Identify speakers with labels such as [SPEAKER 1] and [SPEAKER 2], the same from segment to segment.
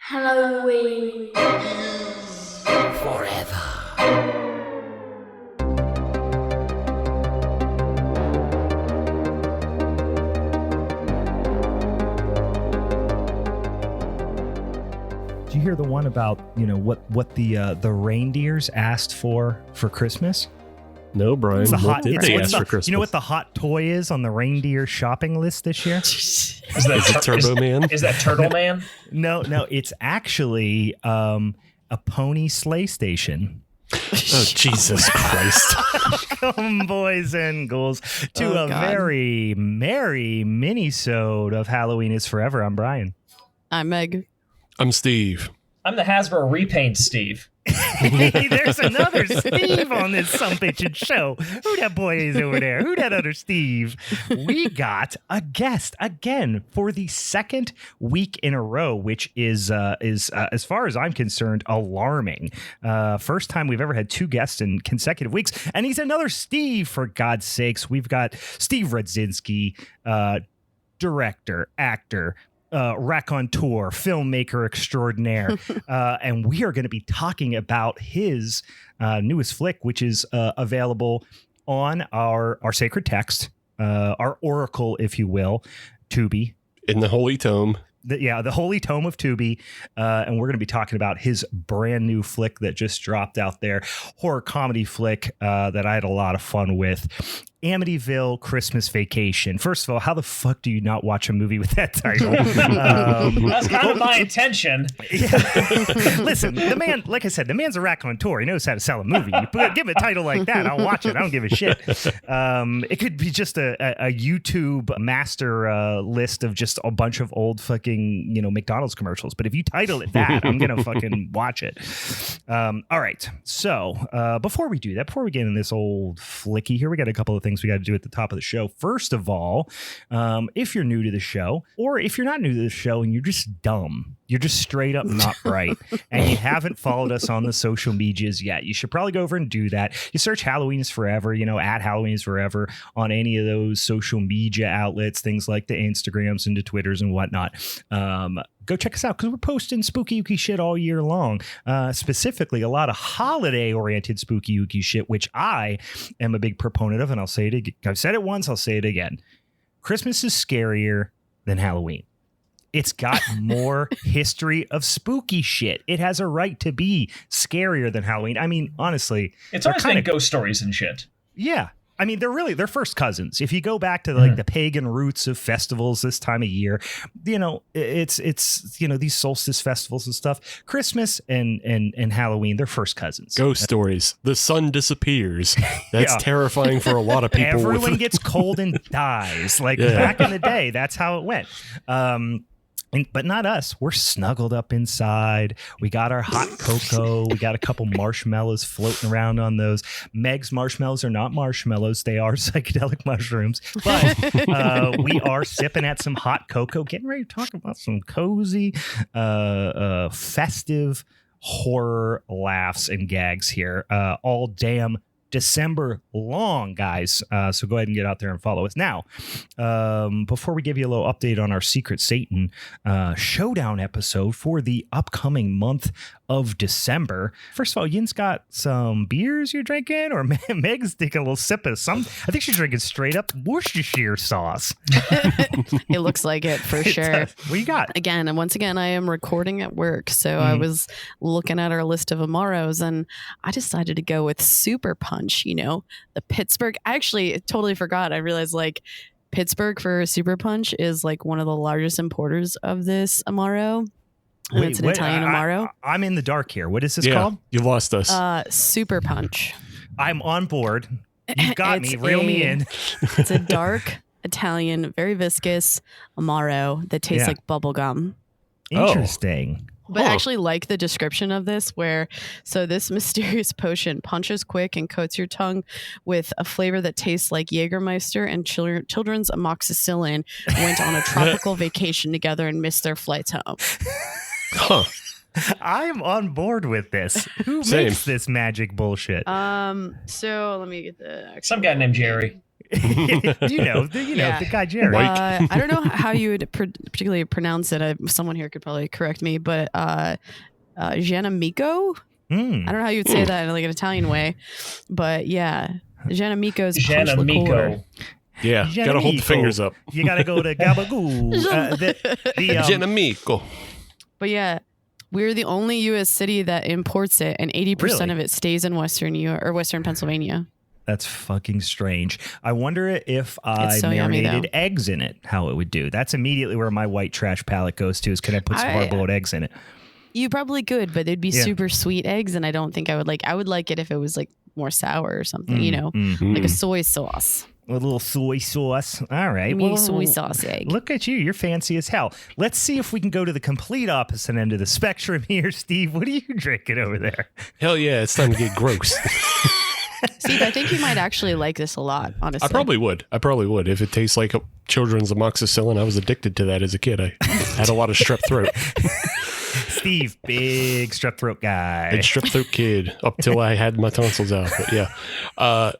[SPEAKER 1] Halloween
[SPEAKER 2] forever.
[SPEAKER 3] Did you hear the one about, what the reindeers asked for Christmas?
[SPEAKER 4] No, Brian. What did they ask for Christmas?
[SPEAKER 3] You know what the hot toy is on the reindeer shopping list this year?
[SPEAKER 4] Is it Turbo Man?
[SPEAKER 5] Is that Turtle Man?
[SPEAKER 3] No, it's actually a pony sleigh station.
[SPEAKER 4] Oh, Jesus Christ.
[SPEAKER 3] Welcome, boys and ghouls, to a very merry mini-sode of Halloween is Forever. I'm Brian.
[SPEAKER 6] I'm Meg.
[SPEAKER 4] I'm Steve.
[SPEAKER 5] I'm the Hasbro Repaint Steve.
[SPEAKER 3] Hey, there's another Steve on this sumpitchin' show. Who that boy is over there? Who that other Steve? We got a guest again for the second week in a row, which is as far as I'm concerned, alarming. First time we've ever had two guests in consecutive weeks, and he's another Steve, for God's sakes. We've got Steve Rudzinski, director, actor, raconteur, filmmaker extraordinaire, and we are going to be talking about his newest flick, which is available on our sacred text, our oracle, if you will, Tubi.
[SPEAKER 4] In the Holy Tome.
[SPEAKER 3] The Holy Tome of Tubi, and we're going to be talking about his brand new flick that just dropped out there, horror comedy flick that I had a lot of fun with, Amityville Christmas Vacation. First of all, how the fuck do you not watch a movie with that title?
[SPEAKER 5] That's kind of my intention.
[SPEAKER 3] Listen, the man, like I said, the man's a raconteur. He knows how to sell a movie. You give him a title like that, I'll watch it. I don't give a shit. It could be just a YouTube master list of just a bunch of old fucking, McDonald's commercials. But if you title it that, I'm going to fucking watch it. All right. So before we do that, before we get in this old flicky here, we got a couple of things we got to do at the top of the show. First of all, if you're new to the show, or if you're not new to the show and you're just dumb, you're just straight up not bright, and you haven't followed us on the social medias yet, you should probably go over and do that. You search Halloween is Forever, at Halloween is Forever on any of those social media outlets, things like the Instagrams and the Twitters and whatnot. Go check us out, because we're posting spooky ooky shit all year long. Specifically, a lot of holiday-oriented spooky ooky shit, which I am a big proponent of, and I'll say it again. I've said it once, I'll say it again. Christmas is scarier than Halloween. It's got more history of spooky shit. It has a right to be scarier than Halloween. I mean, honestly,
[SPEAKER 5] it's always been ghost stories and shit.
[SPEAKER 3] Yeah. I mean, they're first cousins. If you go back to the pagan roots of festivals this time of year, it's these solstice festivals and stuff. Christmas and Halloween, they're first cousins.
[SPEAKER 4] Ghost stories. The sun disappears. That's terrifying for a lot of people.
[SPEAKER 3] Everyone gets cold and dies. Back in the day, that's how it went. But not us. We're snuggled up inside. We got our hot cocoa. We got a couple marshmallows floating around on those. Meg's marshmallows are not marshmallows. They are psychedelic mushrooms. But we are sipping at some hot cocoa, getting ready to talk about some cozy, festive horror laughs and gags here. All damn December long, guys. So go ahead and get out there and follow us. Now, before we give you a little update on our Secret Satan showdown episode for the upcoming month of December. First of all, Yin's got some beers you're drinking, or Meg's taking a little sip of some. I think she's drinking straight up Worcestershire sauce.
[SPEAKER 6] It looks like it for sure.
[SPEAKER 3] What you got?
[SPEAKER 6] Once again, I am recording at work. So I was looking at our list of Amaros, and I decided to go with Super Punch, the Pittsburgh. I actually totally forgot. I realized Pittsburgh for Super Punch is one of the largest importers of this Amaro. And it's an Italian Amaro.
[SPEAKER 3] I'm in the dark here. What is this called?
[SPEAKER 4] You lost us.
[SPEAKER 6] Super Punch.
[SPEAKER 3] I'm on board. You got me. Reel me in.
[SPEAKER 6] It's a dark Italian, very viscous Amaro that tastes like bubble gum.
[SPEAKER 3] Interesting.
[SPEAKER 6] But I actually like the description of this, so this mysterious potion punches quick and coats your tongue with a flavor that tastes like Jägermeister and children's amoxicillin went on a tropical vacation together and missed their flights home.
[SPEAKER 4] Huh.
[SPEAKER 3] I am on board with this. Who makes this magic bullshit?
[SPEAKER 6] So let me get the
[SPEAKER 5] some guy named Jerry.
[SPEAKER 3] The guy Jerry.
[SPEAKER 6] I don't know how you would particularly pronounce it. Someone here could probably correct me, but Gianamico? I don't know how you would say that in like an Italian way, but yeah, Gianamico's punch liqueur.
[SPEAKER 4] Yeah, gotta hold the fingers up.
[SPEAKER 3] You gotta go to Gabagoo.
[SPEAKER 4] Gianamico.
[SPEAKER 6] But yeah, we're the only U.S. city that imports it, and 80% of it stays in Western New York or Western Pennsylvania.
[SPEAKER 3] That's fucking strange. I wonder if I
[SPEAKER 6] so yummy,
[SPEAKER 3] marinated eggs in it, how it would do. That's immediately where my white trash palate goes to, is can I put some hard-boiled eggs in it?
[SPEAKER 6] You probably could, but they'd be super sweet eggs, and I don't think I would like. I would like it if it was like more sour or something, like a soy sauce.
[SPEAKER 3] A little soy sauce. All right.
[SPEAKER 6] Soy sauce egg.
[SPEAKER 3] Look at you. You're fancy as hell. Let's see if we can go to the complete opposite end of the spectrum here, Steve. What are you drinking over there?
[SPEAKER 4] Hell yeah, it's time to get gross.
[SPEAKER 6] Steve, I think you might actually like this a lot, honestly.
[SPEAKER 4] I probably would. If it tastes like a children's amoxicillin, I was addicted to that as a kid. I had a lot of strep throat.
[SPEAKER 3] Steve, big strep throat guy.
[SPEAKER 4] Big strep throat kid up till I had my tonsils out. But yeah.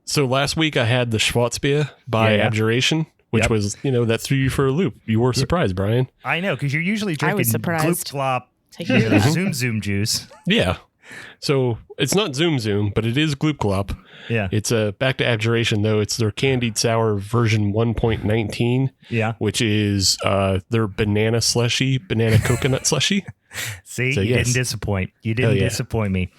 [SPEAKER 4] So last week I had the Schwarzbier by Abjuration, which was, that threw you for a loop. You were surprised, Brian.
[SPEAKER 3] I know, because you're usually drinking Gloop Glop, Zoom juice.
[SPEAKER 4] Yeah. So it's not Zoom, but it is Gloop Glop.
[SPEAKER 3] Yeah.
[SPEAKER 4] It's back to Abjuration, though. It's their candied sour version 1.19.
[SPEAKER 3] Yeah.
[SPEAKER 4] Which is their banana coconut slushy.
[SPEAKER 3] See, so, you didn't disappoint. You didn't disappoint me.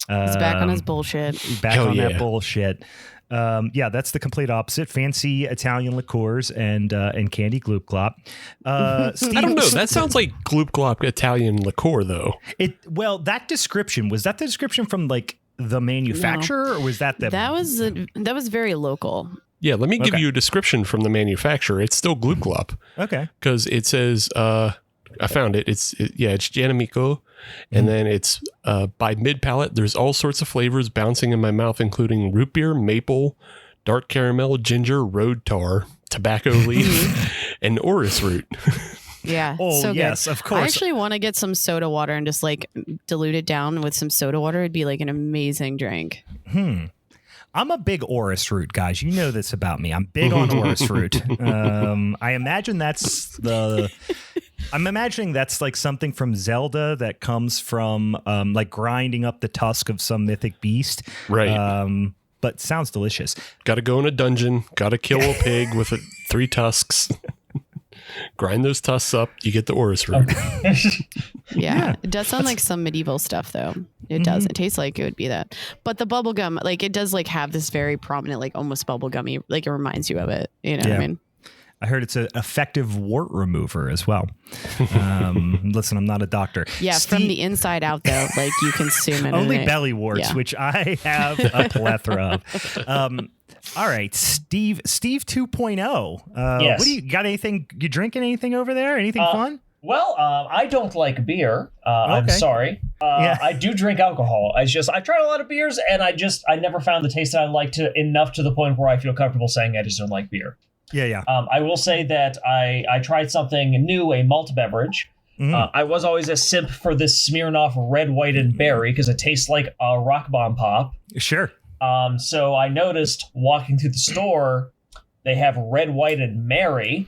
[SPEAKER 6] He's back on his bullshit.
[SPEAKER 3] That bullshit. That's the complete opposite. Fancy Italian liqueurs and candy Gloop Glop. Steve,
[SPEAKER 4] I don't know. That sounds like Gloop Glop Italian liqueur, though.
[SPEAKER 3] That description, was that the description from like the manufacturer, or was that the...
[SPEAKER 6] That was very local.
[SPEAKER 4] Yeah, let me give you a description from the manufacturer. It's still Gloop Glop.
[SPEAKER 3] Okay.
[SPEAKER 4] Because it says, I found it. It's Gianamico. And then it's by mid-palate. There's all sorts of flavors bouncing in my mouth, including root beer, maple, dark caramel, ginger, road tar, tobacco leaf, and orris root.
[SPEAKER 6] Yeah.
[SPEAKER 3] Oh,
[SPEAKER 6] so
[SPEAKER 3] yes,
[SPEAKER 6] good.
[SPEAKER 3] of course.
[SPEAKER 6] I actually want to get some soda water and just like dilute it down with some soda water. It'd be like an amazing drink.
[SPEAKER 3] I'm a big orris root, guys. You know this about me. I'm big on orris root. I imagine I'm imagining that's like something from Zelda that comes from like grinding up the tusk of some mythic beast.
[SPEAKER 4] Right.
[SPEAKER 3] But sounds delicious.
[SPEAKER 4] Got to go in a dungeon. Got to kill a pig with 3 tusks. Grind those tusks up. You get the orris root.
[SPEAKER 6] Yeah. It does sound like some medieval stuff, though. It does. It tastes like it would be that. But the bubble gum, like it does like have this very prominent, like almost bubble gummy, like it reminds you of it. You know what I mean?
[SPEAKER 3] I heard it's an effective wart remover as well. Listen, I'm not a doctor.
[SPEAKER 6] Yeah, from the inside out, though, like you consume it.
[SPEAKER 3] Only belly warts, which I have a plethora of. All right, Steve 2.0.
[SPEAKER 5] Yes.
[SPEAKER 3] What do you got? Anything? You drinking anything over there? Anything fun?
[SPEAKER 5] Well, I don't like beer. I'm sorry. I do drink alcohol. I tried a lot of beers, and I never found the taste that I liked enough to the point where I feel comfortable saying I just don't like beer.
[SPEAKER 3] Yeah.
[SPEAKER 5] I will say that I tried something new, a malt beverage. I was always a simp for this Smirnoff Red, White, and Berry because it tastes like a Rock Bomb Pop.
[SPEAKER 3] Sure.
[SPEAKER 5] So I noticed walking through the store, they have Red, White, and Mary.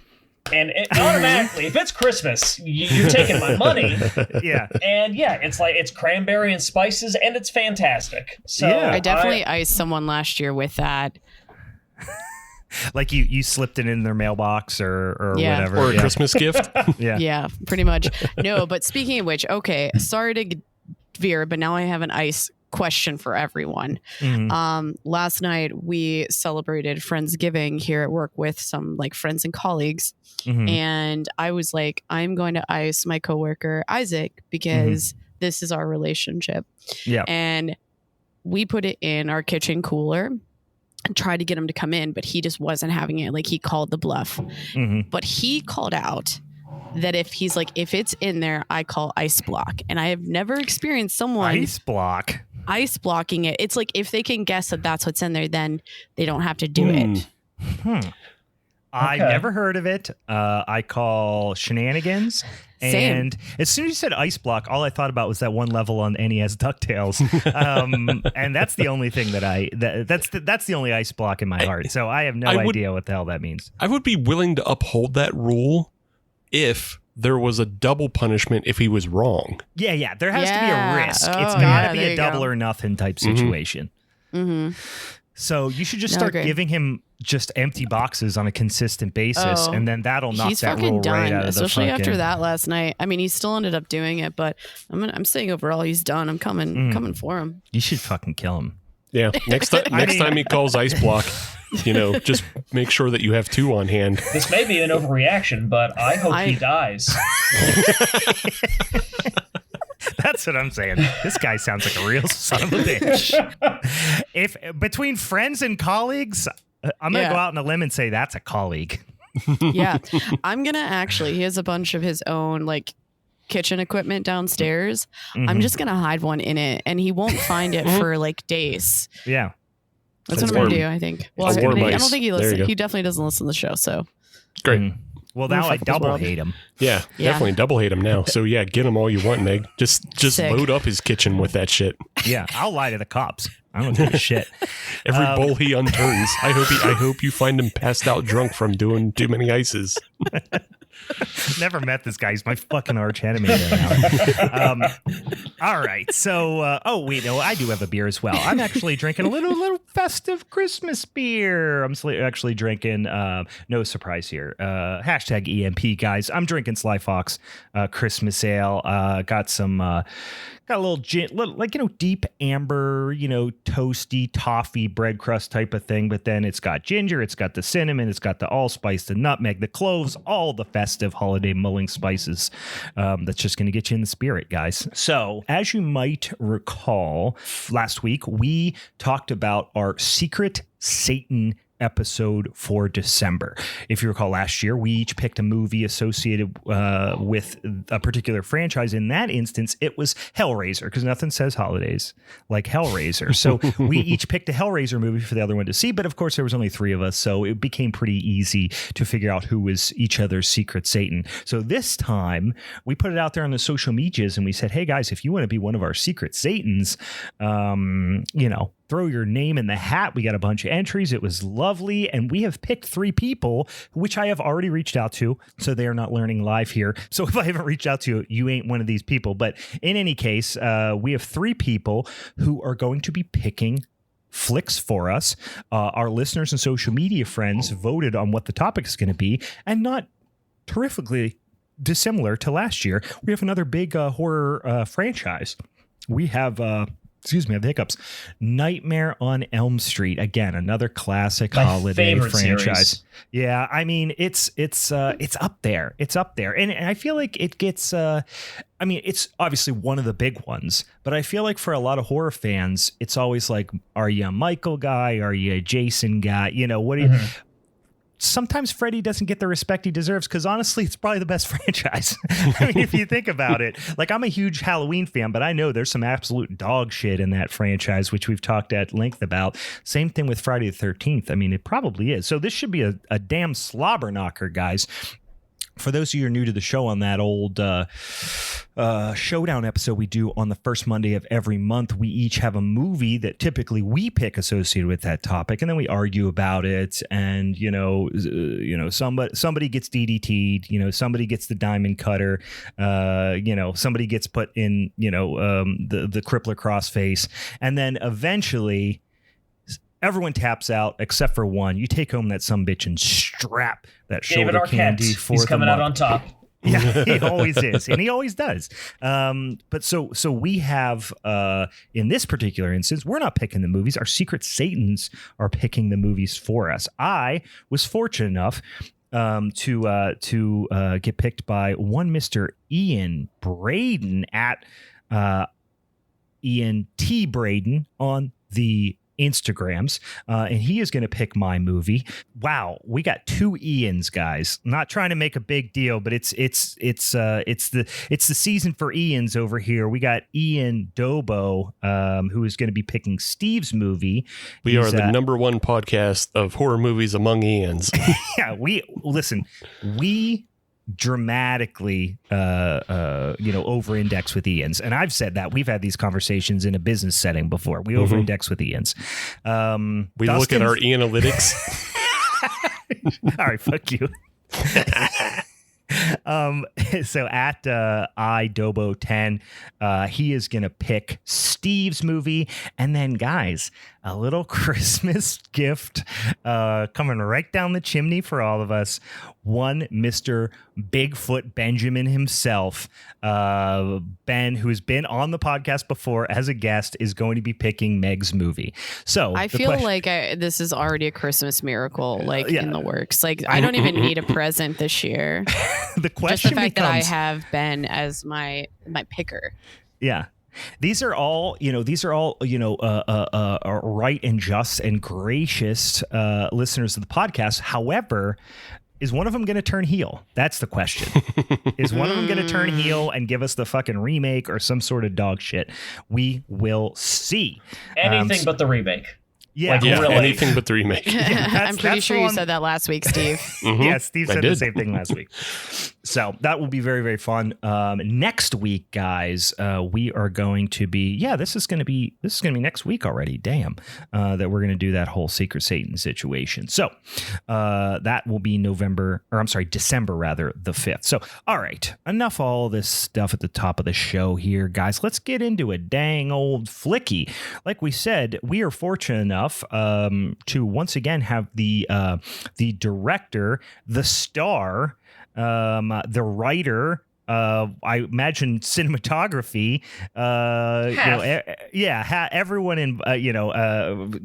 [SPEAKER 5] And automatically, if it's Christmas, you're taking my money.
[SPEAKER 3] Yeah.
[SPEAKER 5] And it's cranberry and spices, and it's fantastic. So
[SPEAKER 6] I definitely iced someone last year with that.
[SPEAKER 3] Like you slipped it in their mailbox or whatever.
[SPEAKER 4] Or a Christmas gift.
[SPEAKER 6] Yeah, pretty much. No, but speaking of which, okay, sorry to veer, but now I have an ice question for everyone. Last night we celebrated Friendsgiving here at work with some like friends and colleagues. And I was like, I'm going to ice my coworker Isaac because this is our relationship.
[SPEAKER 3] Yeah.
[SPEAKER 6] And we put it in our kitchen cooler and tried to get him to come in, but he just wasn't having it. Like he called the bluff. But he called out that if it's in there, I call ice block. And I have never experienced someone
[SPEAKER 3] ice blocking it. It's like if they can guess that that's what's in there, then they don't have to do it. I never heard of it. I call shenanigans. And as soon as you said ice block, all I thought about was that one level on NES DuckTales. And that's the only thing that's the only ice block in my heart. So I have no idea what the hell that means.
[SPEAKER 4] I would be willing to uphold that rule if there was a double punishment if he was wrong.
[SPEAKER 3] Yeah. There has to be a risk. It's got to be a double or nothing type situation.
[SPEAKER 6] Mm-hmm.
[SPEAKER 3] So you should just start giving him just empty boxes on a consistent basis, and then that'll knock that rule right out of
[SPEAKER 6] especially
[SPEAKER 3] the fucking...
[SPEAKER 6] after that last night. I mean, he still ended up doing it, but I'm saying overall he's done. I'm coming for him.
[SPEAKER 3] You should fucking kill him.
[SPEAKER 4] Yeah. Next time he calls ice block, just make sure that you have 2 on hand.
[SPEAKER 5] This may be an overreaction, but I hope he dies.
[SPEAKER 3] That's what I'm saying. This guy sounds like a real son of a bitch. If between friends and colleagues, I'm going to go out on a limb and say that's a colleague.
[SPEAKER 6] Yeah. I'm going to he has a bunch of his own kitchen equipment downstairs. Mm-hmm. I'm just going to hide one in it and he won't find it for days.
[SPEAKER 3] Yeah.
[SPEAKER 6] That's what I'm going to do, I think. Well, I don't think he listens. He definitely doesn't listen to the show, so.
[SPEAKER 4] Great.
[SPEAKER 3] Mm. Well, now I double hate him.
[SPEAKER 4] Yeah, definitely double hate him now. So yeah, get him all you want, Meg. Just load up his kitchen with that shit.
[SPEAKER 3] Yeah, I'll lie to the cops. I don't give a shit.
[SPEAKER 4] Every bowl he unturns, I hope you find him passed out drunk from doing too many ices.
[SPEAKER 3] Never met this guy. He's my fucking arch enemy now. All right. So, I do have a beer as well. I'm actually drinking a little festive Christmas beer. I'm actually drinking, no surprise here, hashtag EMP, guys. I'm drinking Sly Fox Christmas Ale. Got a little gin, deep amber, toasty toffee bread crust type of thing. But then it's got ginger, it's got the cinnamon, it's got the allspice, the nutmeg, the cloves, all the festive holiday mulling spices. That's just going to get you in the spirit, guys. So as you might recall, last week we talked about our Secret Satan episode for December. If you recall, last year we each picked a movie associated with a particular franchise. In that instance, it was Hellraiser, because nothing says holidays like Hellraiser. So we each picked a Hellraiser movie for the other one to see, but of course there was only 3 of us, so it became pretty easy to figure out who was each other's secret Satan. So this time we put it out there on the social medias and we said, hey guys, if you want to be one of our secret Satans, throw your name in the hat. We got a bunch of entries. It was lovely. And we have picked 3 people, which I have already reached out to. So they are not learning live here. So if I haven't reached out to you, you ain't one of these people. But in any case, we have 3 people who are going to be picking flicks for us. Our listeners and social media friends voted on what the topic is going to be, and not terrifically dissimilar to last year. We have another big horror franchise. We have... Excuse me, I have the hiccups. Nightmare on Elm Street. Again, another classic holiday franchise. Series. Yeah, I mean, it's up there. It's up there. And I feel like it gets, it's obviously one of the big ones, but I feel like for a lot of horror fans, it's always like, are you a Michael guy? Are you a Jason guy? What do you... Sometimes Freddy doesn't get the respect he deserves because honestly, it's probably the best franchise. I mean, if you think about it, I'm a huge Halloween fan, but I know there's some absolute dog shit in that franchise, which we've talked at length about. Same thing with Friday the 13th. I mean, it probably is. So this should be a damn slobber knocker, guys. For those of you who are new to the show, on that old showdown episode we do on the first Monday of every month, we each have a movie that typically we pick associated with that topic, and then we argue about it. And somebody gets DDT'd, somebody gets the diamond cutter, somebody gets put in the crippler crossface, and then eventually everyone taps out except for one. You take home that sumbitch and strap that shoulder candy for
[SPEAKER 5] He's coming out on top.
[SPEAKER 3] Yeah, he always is, and he always does. But so we have in this particular instance, we're not picking the movies. Our secret Satans are picking the movies for us. I was fortunate enough to get picked by one Mr. Ian Braden at Ian T. Braden on the Instagrams, and he is going to pick my movie. Wow, we got 2 Ians, guys. I'm not trying to make a big deal, but it's the season for Ians over here. We got Ian Dobo, who is going to be picking Steve's movie.
[SPEAKER 4] We are the number one podcast of horror movies among Ians.
[SPEAKER 3] Yeah, we dramatically over-index with Ians, and I've said that. We've had these conversations in a business setting before. We over-index with Ians.
[SPEAKER 4] We look at our analytics.
[SPEAKER 3] All right, fuck you. So at iDobo10, he is gonna pick Steve's movie, and then guys, a little Christmas gift coming right down the chimney for all of us. One Mr. Bigfoot Benjamin himself, Ben, who has been on the podcast before as a guest, is going to be picking Meg's movie. So
[SPEAKER 6] I feel like this is already a Christmas miracle, in the works. Like, I don't even need a present this year.
[SPEAKER 3] The question
[SPEAKER 6] just the fact
[SPEAKER 3] becomes,
[SPEAKER 6] that I have Ben as my picker.
[SPEAKER 3] Yeah. These are all right and just and gracious listeners of the podcast. However, is one of them going to turn heel? That's the question. Is one of them going to turn heel and give us the fucking remake or some sort of dog shit? We will see.
[SPEAKER 5] Anything but the remake.
[SPEAKER 3] Yeah,
[SPEAKER 5] really.
[SPEAKER 4] Anything but the remake.
[SPEAKER 6] I'm pretty sure you said that last week, Steve.
[SPEAKER 3] Yeah, Steve said the same thing last week. So that will be very, very fun. Next week, guys, we are going to be. Yeah, this is going to be next week already. Damn, that we're going to do that whole Secret Satan situation. So that will be December rather, the 5th. So all right, enough all this stuff at the top of the show here, guys. Let's get into a dang old flicky. Like we said, we are fortunate enough to once again have the director, the star, the writer, I imagine cinematography, everyone in,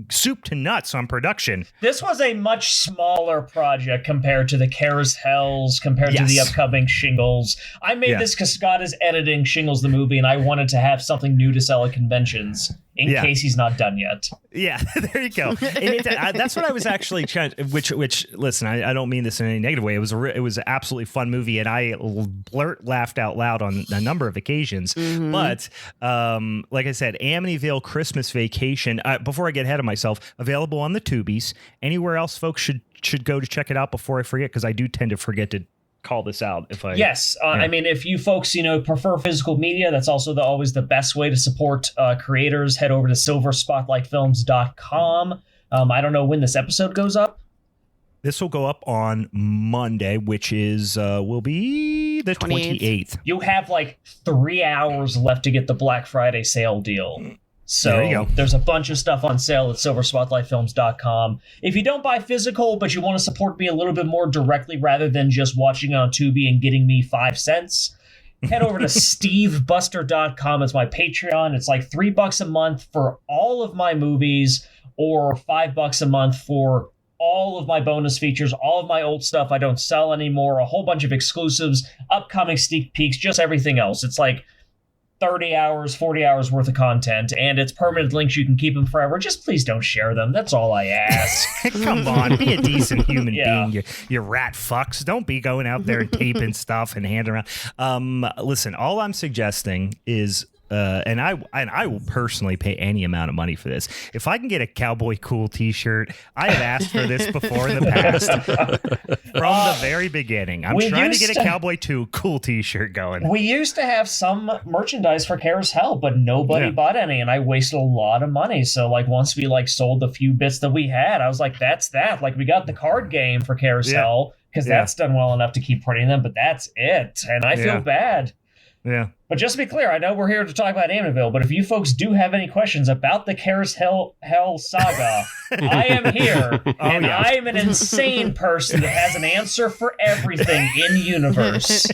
[SPEAKER 3] soup to nuts on production.
[SPEAKER 5] This was a much smaller project compared to the CarousHELLs, compared to the upcoming Shingles. I made this because Scott is editing Shingles the movie, and I wanted to have something new to sell at conventions in case he's not done yet. Yeah,
[SPEAKER 3] there you go. That's what I was actually trying. Which listen, I don't mean this in any negative way. It was an absolutely fun movie, and I laughed out loud on a number of occasions. Mm-hmm. But like I said, Amityville Christmas Vacation. Before I get ahead of myself, available on the Tubies. Anywhere else, folks should go to check it out before I forget, because I do tend to forget to call this out if I
[SPEAKER 5] I mean, if you folks prefer physical media, that's also always the best way to support creators. Head over to silverspotlightfilms.com. I don't know when this episode goes up.
[SPEAKER 3] This will go up on Monday, which is will be the 28th.
[SPEAKER 5] You have 3 hours left to get the Black Friday sale deal. So there's a bunch of stuff on sale at silverspotlightfilms.com. If you don't buy physical, but you want to support me a little bit more directly rather than just watching it on Tubi and getting me 5 cents, head over to stevebuster.com. It's my Patreon. It's $3 a month for all of my movies, or $5 a month for all of my bonus features, all of my old stuff I don't sell anymore, a whole bunch of exclusives, upcoming sneak peeks, just everything else. It's 30 hours, 40 hours worth of content, and it's permanent links. You can keep them forever. Just please don't share them. That's all I ask.
[SPEAKER 3] Come on, be a decent human being, you rat fucks. Don't be going out there and taping stuff and handing around. Listen, all I'm suggesting is, and I will personally pay any amount of money for this. If I can get a Cowboy Cool t-shirt, I have asked for this before in the past. From the very beginning. I'm trying to get a Cowboy Cool t-shirt going.
[SPEAKER 5] We used to have some merchandise for CarousHELL, but nobody bought any, and I wasted a lot of money. So once we sold the few bits that we had, I was that's that. We got the card game for CarousHELL, because that's done well enough to keep printing them, but that's it. And I feel bad.
[SPEAKER 3] Yeah.
[SPEAKER 5] But just to be clear, I know we're here to talk about Amityville, but if you folks do have any questions about the CarousHELL saga, I am here, and I am an insane person that has an answer for everything in the universe.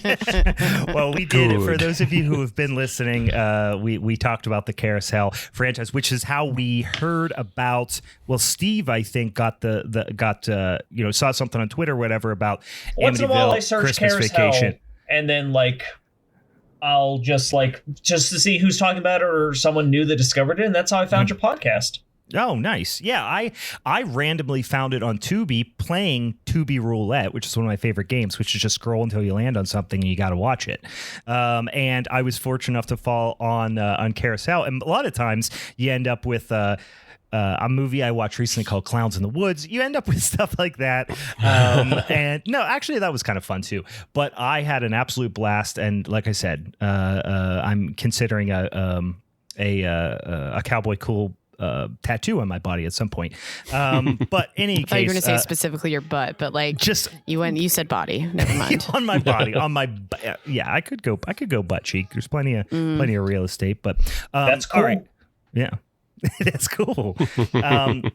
[SPEAKER 3] Well, we did it. For those of you who have been listening, we talked about the CarousHELL franchise, which is how we heard about. Well, Steve, I think, got saw something on Twitter or whatever about
[SPEAKER 5] once in a while I
[SPEAKER 3] Amityville
[SPEAKER 5] search
[SPEAKER 3] Christmas
[SPEAKER 5] CarousHELL,
[SPEAKER 3] Vacation,
[SPEAKER 5] and then I'll just to see who's talking about it, or someone new that discovered it, and that's how I found your podcast.
[SPEAKER 3] Oh, nice. Yeah, I randomly found it on Tubi playing Tubi Roulette, which is one of my favorite games, which is just scroll until you land on something and you got to watch it. And I was fortunate enough to fall on CarousHELL. And a lot of times you end up with a movie I watched recently called Clowns in the Woods. You end up with stuff like that. And no, actually, that was kind of fun, too. But I had an absolute blast. And like I said, I'm considering a Cowboy Cool tattoo on my body at some point. But in any case,
[SPEAKER 6] I thought you were going to say specifically your butt, but like just you said body. Never mind.
[SPEAKER 3] On my body, yeah, I could go butt cheek. There's plenty of real estate, but
[SPEAKER 5] that's cool.
[SPEAKER 3] All right. Yeah. That's cool. But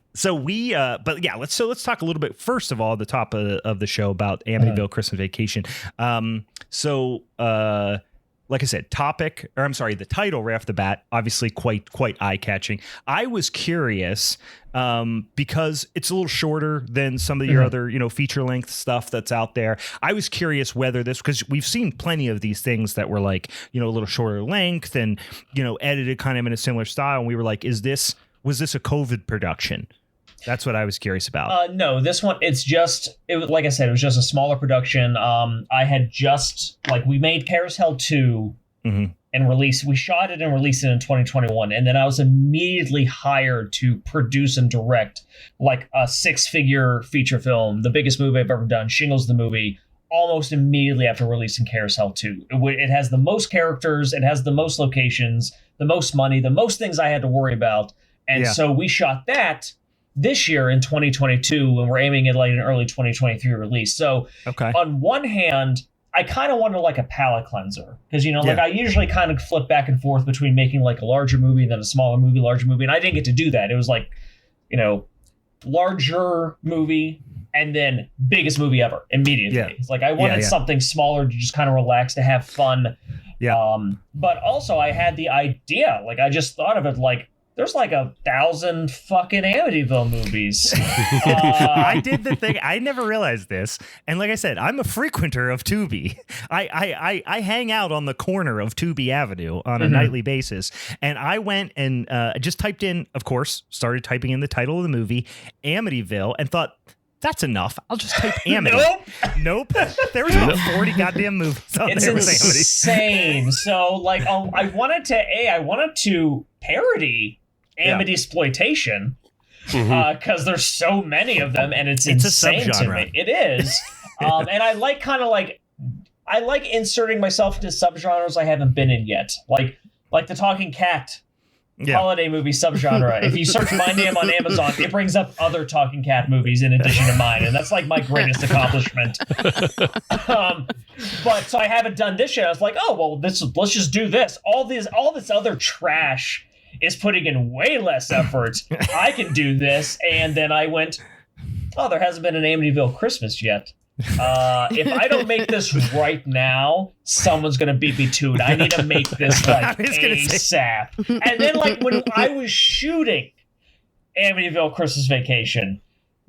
[SPEAKER 3] yeah, let's talk a little bit first of all, the top of the show about Amityville Christmas Vacation. Like I said, the title right off the bat, obviously quite eye-catching. I was curious because it's a little shorter than some of your other, feature-length stuff that's out there. I was curious whether this, because we've seen plenty of these things that were like, a little shorter length and, edited kind of in a similar style. And we were like, was this a COVID production? That's what I was curious about.
[SPEAKER 5] No, this one, like I said, it was just a smaller production. I had we made CarousHELL 2 and we shot it and released it in 2021. And then I was immediately hired to produce and direct like a 6-figure feature film, the biggest movie I've ever done, Shingles the movie, almost immediately after releasing CarousHELL 2. It has the most characters, it has the most locations, the most money, the most things I had to worry about. And so we shot that this year in 2022, and we're aiming at like an early 2023 release. So on one hand, I kind of wanted like a palate cleanser because, I usually kind of flip back and forth between making like a larger movie and then a smaller movie, and I didn't get to do that. It was like, larger movie and then biggest movie ever immediately. Yeah. It's like I wanted something smaller to just kind of relax, to have fun. Yeah. But also I had the idea, like I just thought of it like, there's like 1,000 fucking Amityville movies.
[SPEAKER 3] I did the thing. I never realized this. And like I said, I'm a frequenter of Tubi. I hang out on the corner of Tubi Avenue on a nightly basis. And I went and just typed in, of course, started typing in the title of the movie, Amityville, and thought, that's enough. I'll just type Amity. Nope. There was about 40 goddamn movies on there with Amity.
[SPEAKER 5] It's insane. So like, I wanted to parody Amity-sploitation because there's so many of them and it's insane to me. It is. And I like inserting myself into subgenres I haven't been in yet. Like the talking cat holiday movie subgenre. If you search my name on Amazon, it brings up other talking cat movies in addition to mine, and that's like my greatest accomplishment. But so I haven't done this yet. I was like, oh well, let's just do this. All this other trash is putting in way less effort. I can do this. And then I went, oh, there hasn't been an Amityville Christmas yet. If I don't make this right now, someone's going to beat me to it. I need to make this like ASAP. And then like when I was shooting Amityville Christmas Vacation,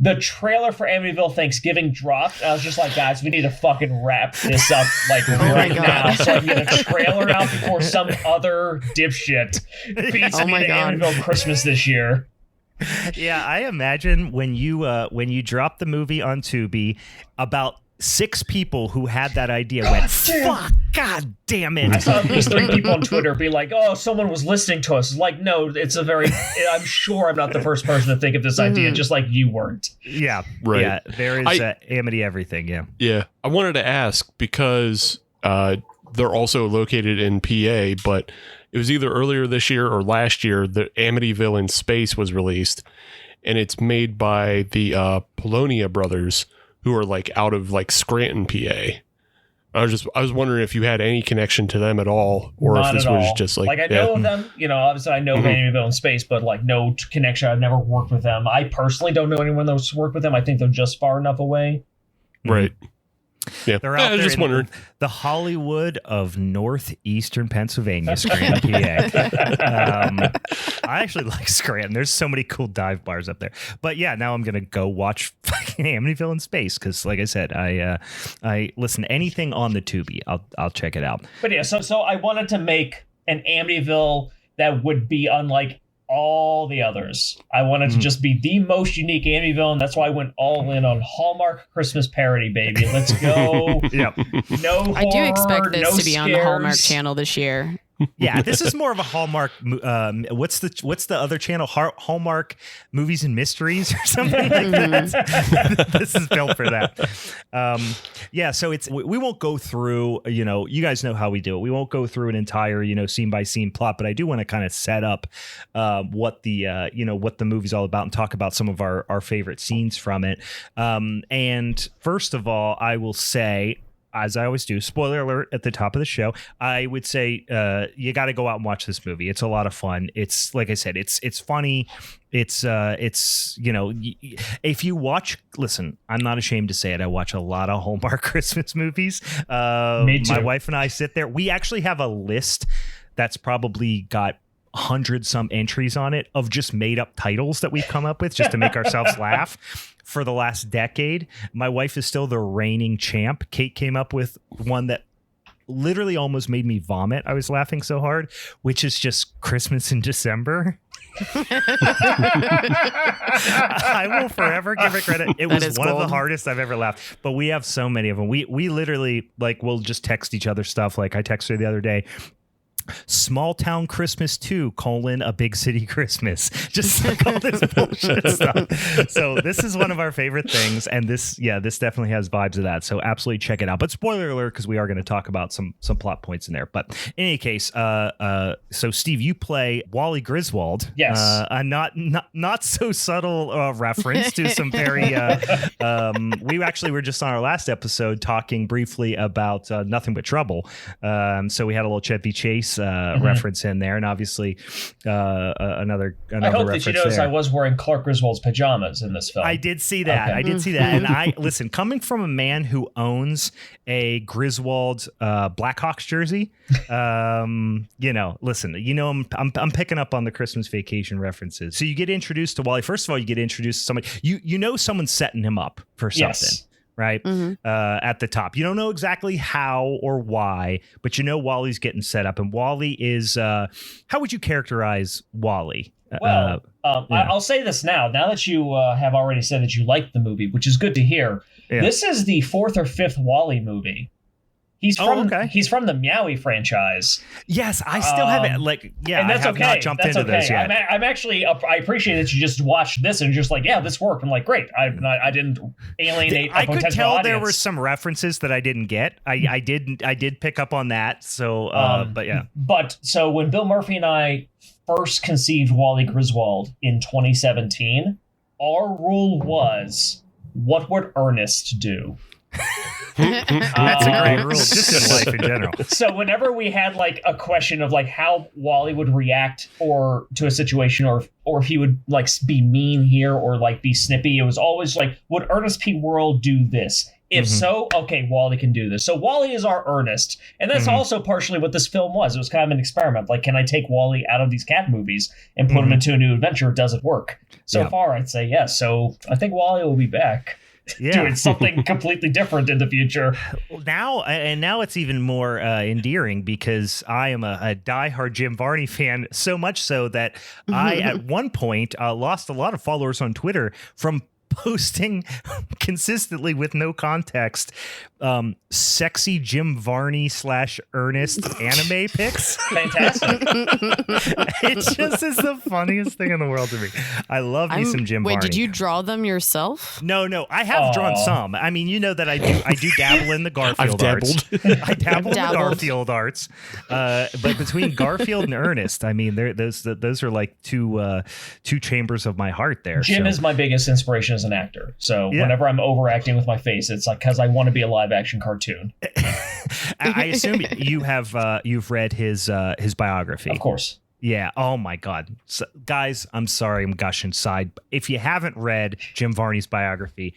[SPEAKER 5] the trailer for Amityville Thanksgiving dropped. I was just like, guys, we need to fucking wrap this up like right now so I can get a trailer out before some other dipshit beats me to Amityville Christmas this year.
[SPEAKER 3] Yeah, I imagine when you drop the movie on Tubi, about 6 people who had that idea went, fuck, god damn it.
[SPEAKER 5] I saw at least 3 people on Twitter be like, oh, someone was listening to us. Like, no, I'm sure I'm not the first person to think of this idea, just like you weren't.
[SPEAKER 3] Yeah, right. Yeah, there is Amity everything, yeah.
[SPEAKER 4] Yeah, I wanted to ask because they're also located in PA, but it was either earlier this year or last year that Amityville in Space was released, and it's made by the Polonia brothers, who are like out of like Scranton, PA. I was wondering if you had any connection to them at all, or
[SPEAKER 5] Not
[SPEAKER 4] if this was just like
[SPEAKER 5] I know of them. Obviously I know of Amityville in Space, but like no connection. I've never worked with them. I personally don't know anyone that's worked with them. I think they're just far enough away.
[SPEAKER 4] Right. Yeah,
[SPEAKER 3] they're out there just wondering. The Hollywood of northeastern Pennsylvania, Scranton, PA. I actually like Scranton. There's so many cool dive bars up there. But yeah, now I'm gonna go watch fucking Amityville in Space because, like I said, I listen to anything on the Tubi. I'll check it out.
[SPEAKER 5] But yeah, so I wanted to make an Amityville that would be unlike all the others. I wanted to just be the most unique Amityville, and that's why I went all in on Hallmark Christmas parody, baby. Let's go.
[SPEAKER 3] Yep.
[SPEAKER 5] No horror,
[SPEAKER 6] I do expect this
[SPEAKER 5] no
[SPEAKER 6] to be on the Hallmark Channel this year.
[SPEAKER 3] Yeah, this is more of a Hallmark. What's the other channel? Hallmark Movies and Mysteries or something like that. This is built for that. Yeah, so we won't go through. You guys know how we do it. We won't go through an entire scene by scene plot, but I do want to kind of set up what the movie's all about and talk about some of our favorite scenes from it. And first of all, I will say, as I always do, spoiler alert at the top of the show, I would say you got to go out and watch this movie. It's a lot of fun. It's, like I said, it's funny. It's if you watch, listen, I'm not ashamed to say it. I watch a lot of Hallmark Christmas movies.
[SPEAKER 5] Me too.
[SPEAKER 3] My wife and I sit there. We actually have a list that's probably got 100 some entries on it of just made up titles that we've come up with just to make ourselves laugh for the last decade. My wife is still the reigning champ. Kate came up with one that literally almost made me vomit. I was laughing so hard, which is just Christmas in December. I will forever give it credit. It was one of the hardest I've ever laughed, but we have so many of them. We literally, like, we'll just text each other stuff. Like, I texted her the other day, Small Town Christmas 2, a Big City Christmas. Just like all this bullshit stuff. So this is one of our favorite things, and this definitely has vibes of that. So absolutely check it out. But spoiler alert, because we are going to talk about some plot points in there. But in any case, so Steve, you play Wally Griswold.
[SPEAKER 5] Yes.
[SPEAKER 3] A not so subtle reference to some very. We actually were just on our last episode talking briefly about Nothing But Trouble. So we had a little Chevy Chase reference in there, and obviously another
[SPEAKER 5] I hope
[SPEAKER 3] reference
[SPEAKER 5] that you noticed
[SPEAKER 3] there.
[SPEAKER 5] I was wearing Clark Griswold's pajamas in this film.
[SPEAKER 3] I did see that.
[SPEAKER 5] Okay.
[SPEAKER 3] I did see that. And I listen, coming from a man who owns a Griswold Blackhawks jersey, listen, I'm picking up on the Christmas Vacation references. So you get introduced to Wally. First of all, you get introduced to somebody. Someone's setting him up for something.
[SPEAKER 5] Yes.
[SPEAKER 3] Right. At the top. You don't know exactly how or why, but Wally's getting set up. And Wally is how would you characterize Wally?
[SPEAKER 5] Well, I'll say this now that you have already said that you liked the movie, which is good to hear. Yeah. This is the 4th or 5th Wally movie. He's from the Meowie franchise.
[SPEAKER 3] Yes, I still haven't and that's okay. Not jumped into this yet.
[SPEAKER 5] I'm actually I appreciate that you just watched this and just like, yeah, this worked. I'm like, great. I didn't alienate.
[SPEAKER 3] I could tell
[SPEAKER 5] audience.
[SPEAKER 3] There were some references that I didn't get. I did pick up on that. So, but yeah.
[SPEAKER 5] But so when Bill Murphy and I first conceived Wally Griswold in 2017, our rule was, what would Ernest do?
[SPEAKER 3] That's a great rule, just in life in general.
[SPEAKER 5] So whenever we had like a question of like how Wally would react or to a situation, or if he would like be mean here or like be snippy, it was always like, would Ernest P. Worrell do this? If so, okay, Wally can do this. So Wally is our Ernest. And that's also partially what this film was. It was kind of an experiment. Like, can I take Wally out of these cat movies and put him into a new adventure? Does it work? So far, I'd say yes. So I think Wally will be back. Doing something completely different in the future.
[SPEAKER 3] Now it's even more endearing because I am a diehard Jim Varney fan, so much so that I, at one point, lost a lot of followers on Twitter from posting consistently with no context sexy Jim Varney / Ernest anime pics.
[SPEAKER 5] Fantastic.
[SPEAKER 3] It just is the funniest thing in the world to me. I love me some Jim Varney.
[SPEAKER 6] Wait, did you draw them yourself?
[SPEAKER 3] No, I have drawn some. I mean, that I do dabble in the Garfield arts. I dabble in the Garfield arts. But between Garfield and Ernest, I mean, those are like two chambers of my heart there.
[SPEAKER 5] Jim is my biggest inspiration as an actor. So whenever I'm overacting with my face, it's like because I want to be a live action cartoon.
[SPEAKER 3] I assume you've read his biography.
[SPEAKER 5] Of course.
[SPEAKER 3] Yeah. Oh my God. So, guys, I'm sorry I'm gushing side. If you haven't read Jim Varney's biography,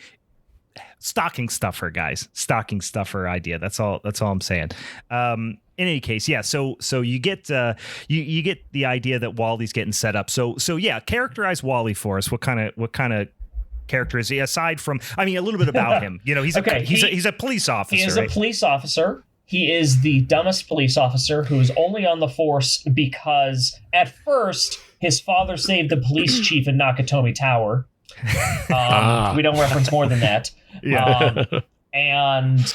[SPEAKER 3] stocking stuffer, guys. Stocking stuffer idea. That's all I'm saying. In any case, yeah. So you get you get the idea that Wally's getting set up. So yeah, characterize Wally for us. What kind of character is he, aside from, I mean, a little bit about him? He's a police officer.
[SPEAKER 5] He is a police officer. he is the dumbest police officer who is only on the force because at first his father saved the police chief in Nakatomi Tower. We don't reference more than that.
[SPEAKER 3] Yeah.
[SPEAKER 5] And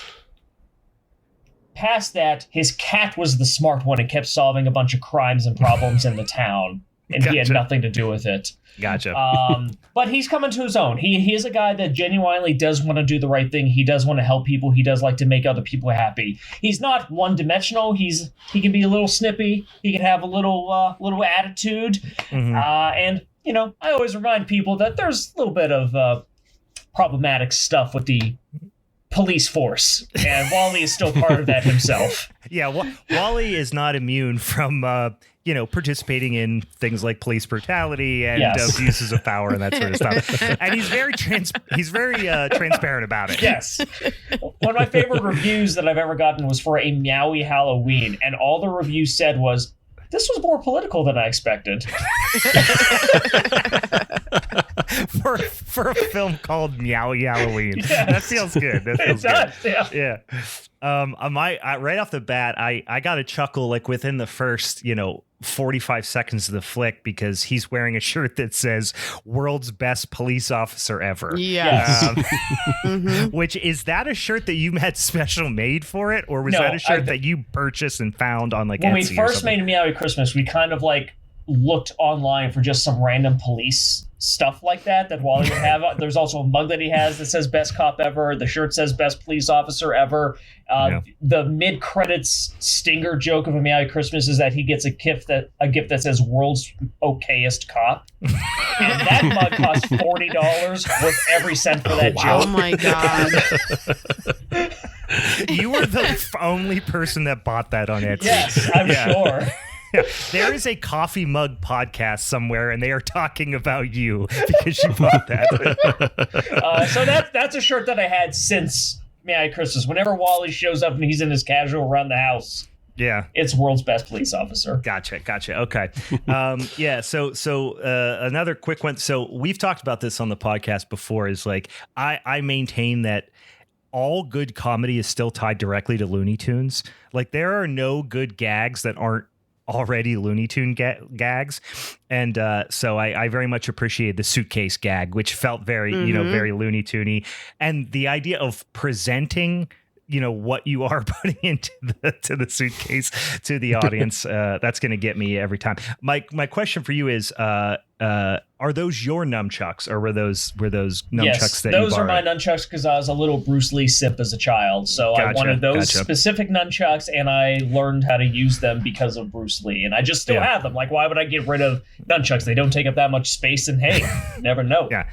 [SPEAKER 5] past that, his cat was the smart one and kept solving a bunch of crimes and problems in the town. And he had nothing to do with it.
[SPEAKER 3] Gotcha.
[SPEAKER 5] But he's coming to his own. He is a guy that genuinely does want to do the right thing. He does want to help people. He does like to make other people happy. He's not one-dimensional. He can be a little snippy. He can have a little attitude.
[SPEAKER 3] Mm-hmm.
[SPEAKER 5] And, you know, I always remind people that there's a little bit of problematic stuff with the police force. And Wally is still part of that himself.
[SPEAKER 3] Yeah, Wally is not immune from participating in things like police brutality and abuses of power and that sort of stuff. And he's very transparent about it.
[SPEAKER 5] Yes. One of my favorite reviews that I've ever gotten was for a Meowie Halloween, and all the review said was, "This was more political than I expected."
[SPEAKER 3] for a film called Meowie Halloween.
[SPEAKER 5] Yes.
[SPEAKER 3] That feels good. That feels
[SPEAKER 5] it
[SPEAKER 3] good.
[SPEAKER 5] does, yeah.
[SPEAKER 3] Right off the bat, I got a chuckle like within the first 45 seconds of the flick because he's wearing a shirt that says "World's Best Police Officer Ever."
[SPEAKER 6] Yes.
[SPEAKER 3] Which is that a shirt that you had special made for it, or was that a shirt that you purchased and found on like
[SPEAKER 5] when
[SPEAKER 3] Etsy
[SPEAKER 5] we first made Meowie Christmas, we kind of like looked online for just some random police stuff like that Wally would have. There's also a mug that he has that says "Best Cop Ever." The shirt says "Best Police Officer Ever." The mid-credits stinger joke of a Meowie Christmas is that he gets a gift that says "World's Okayest Cop," and that mug costs $40 with every cent for that joke.
[SPEAKER 6] Oh my god!
[SPEAKER 3] You were the only person that bought that on Etsy.
[SPEAKER 5] Yes, I'm sure.
[SPEAKER 3] Yeah, there is a coffee mug podcast somewhere, and they are talking about you because you bought that.
[SPEAKER 5] So that's a shirt that I had since Meowie Christmas. Whenever Wally shows up and he's in his casual around the house, it's World's Best Police Officer.
[SPEAKER 3] Gotcha. Okay. So another quick one. So we've talked about this on the podcast before. Is like I maintain that all good comedy is still tied directly to Looney Tunes. Like there are no good gags that aren't already Looney Tune gags, and so I very much appreciate the suitcase gag, which felt very very Looney Tune-y, and the idea of presenting what you are putting into the suitcase to the audience. That's going to get me every time. My question for you is, are those your nunchucks, or were those nunchucks that you borrowed?
[SPEAKER 5] Those are my nunchucks because I was a little Bruce Lee simp as a child. So I wanted those specific nunchucks, and I learned how to use them because of Bruce Lee. And I just still have them. Like, why would I get rid of nunchucks? They don't take up that much space, and hey, you never know.
[SPEAKER 3] Yeah,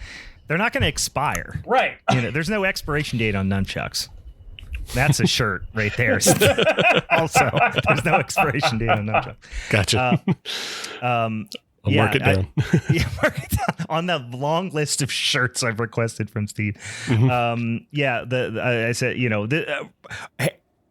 [SPEAKER 3] they're not going to expire.
[SPEAKER 5] Right.
[SPEAKER 3] There's no expiration date on nunchucks. That's a shirt right there. Also, there's no expiration date on nunchucks.
[SPEAKER 4] Gotcha. I'll mark it down.
[SPEAKER 3] Mark it down on the long list of shirts I've requested from Steve. I said,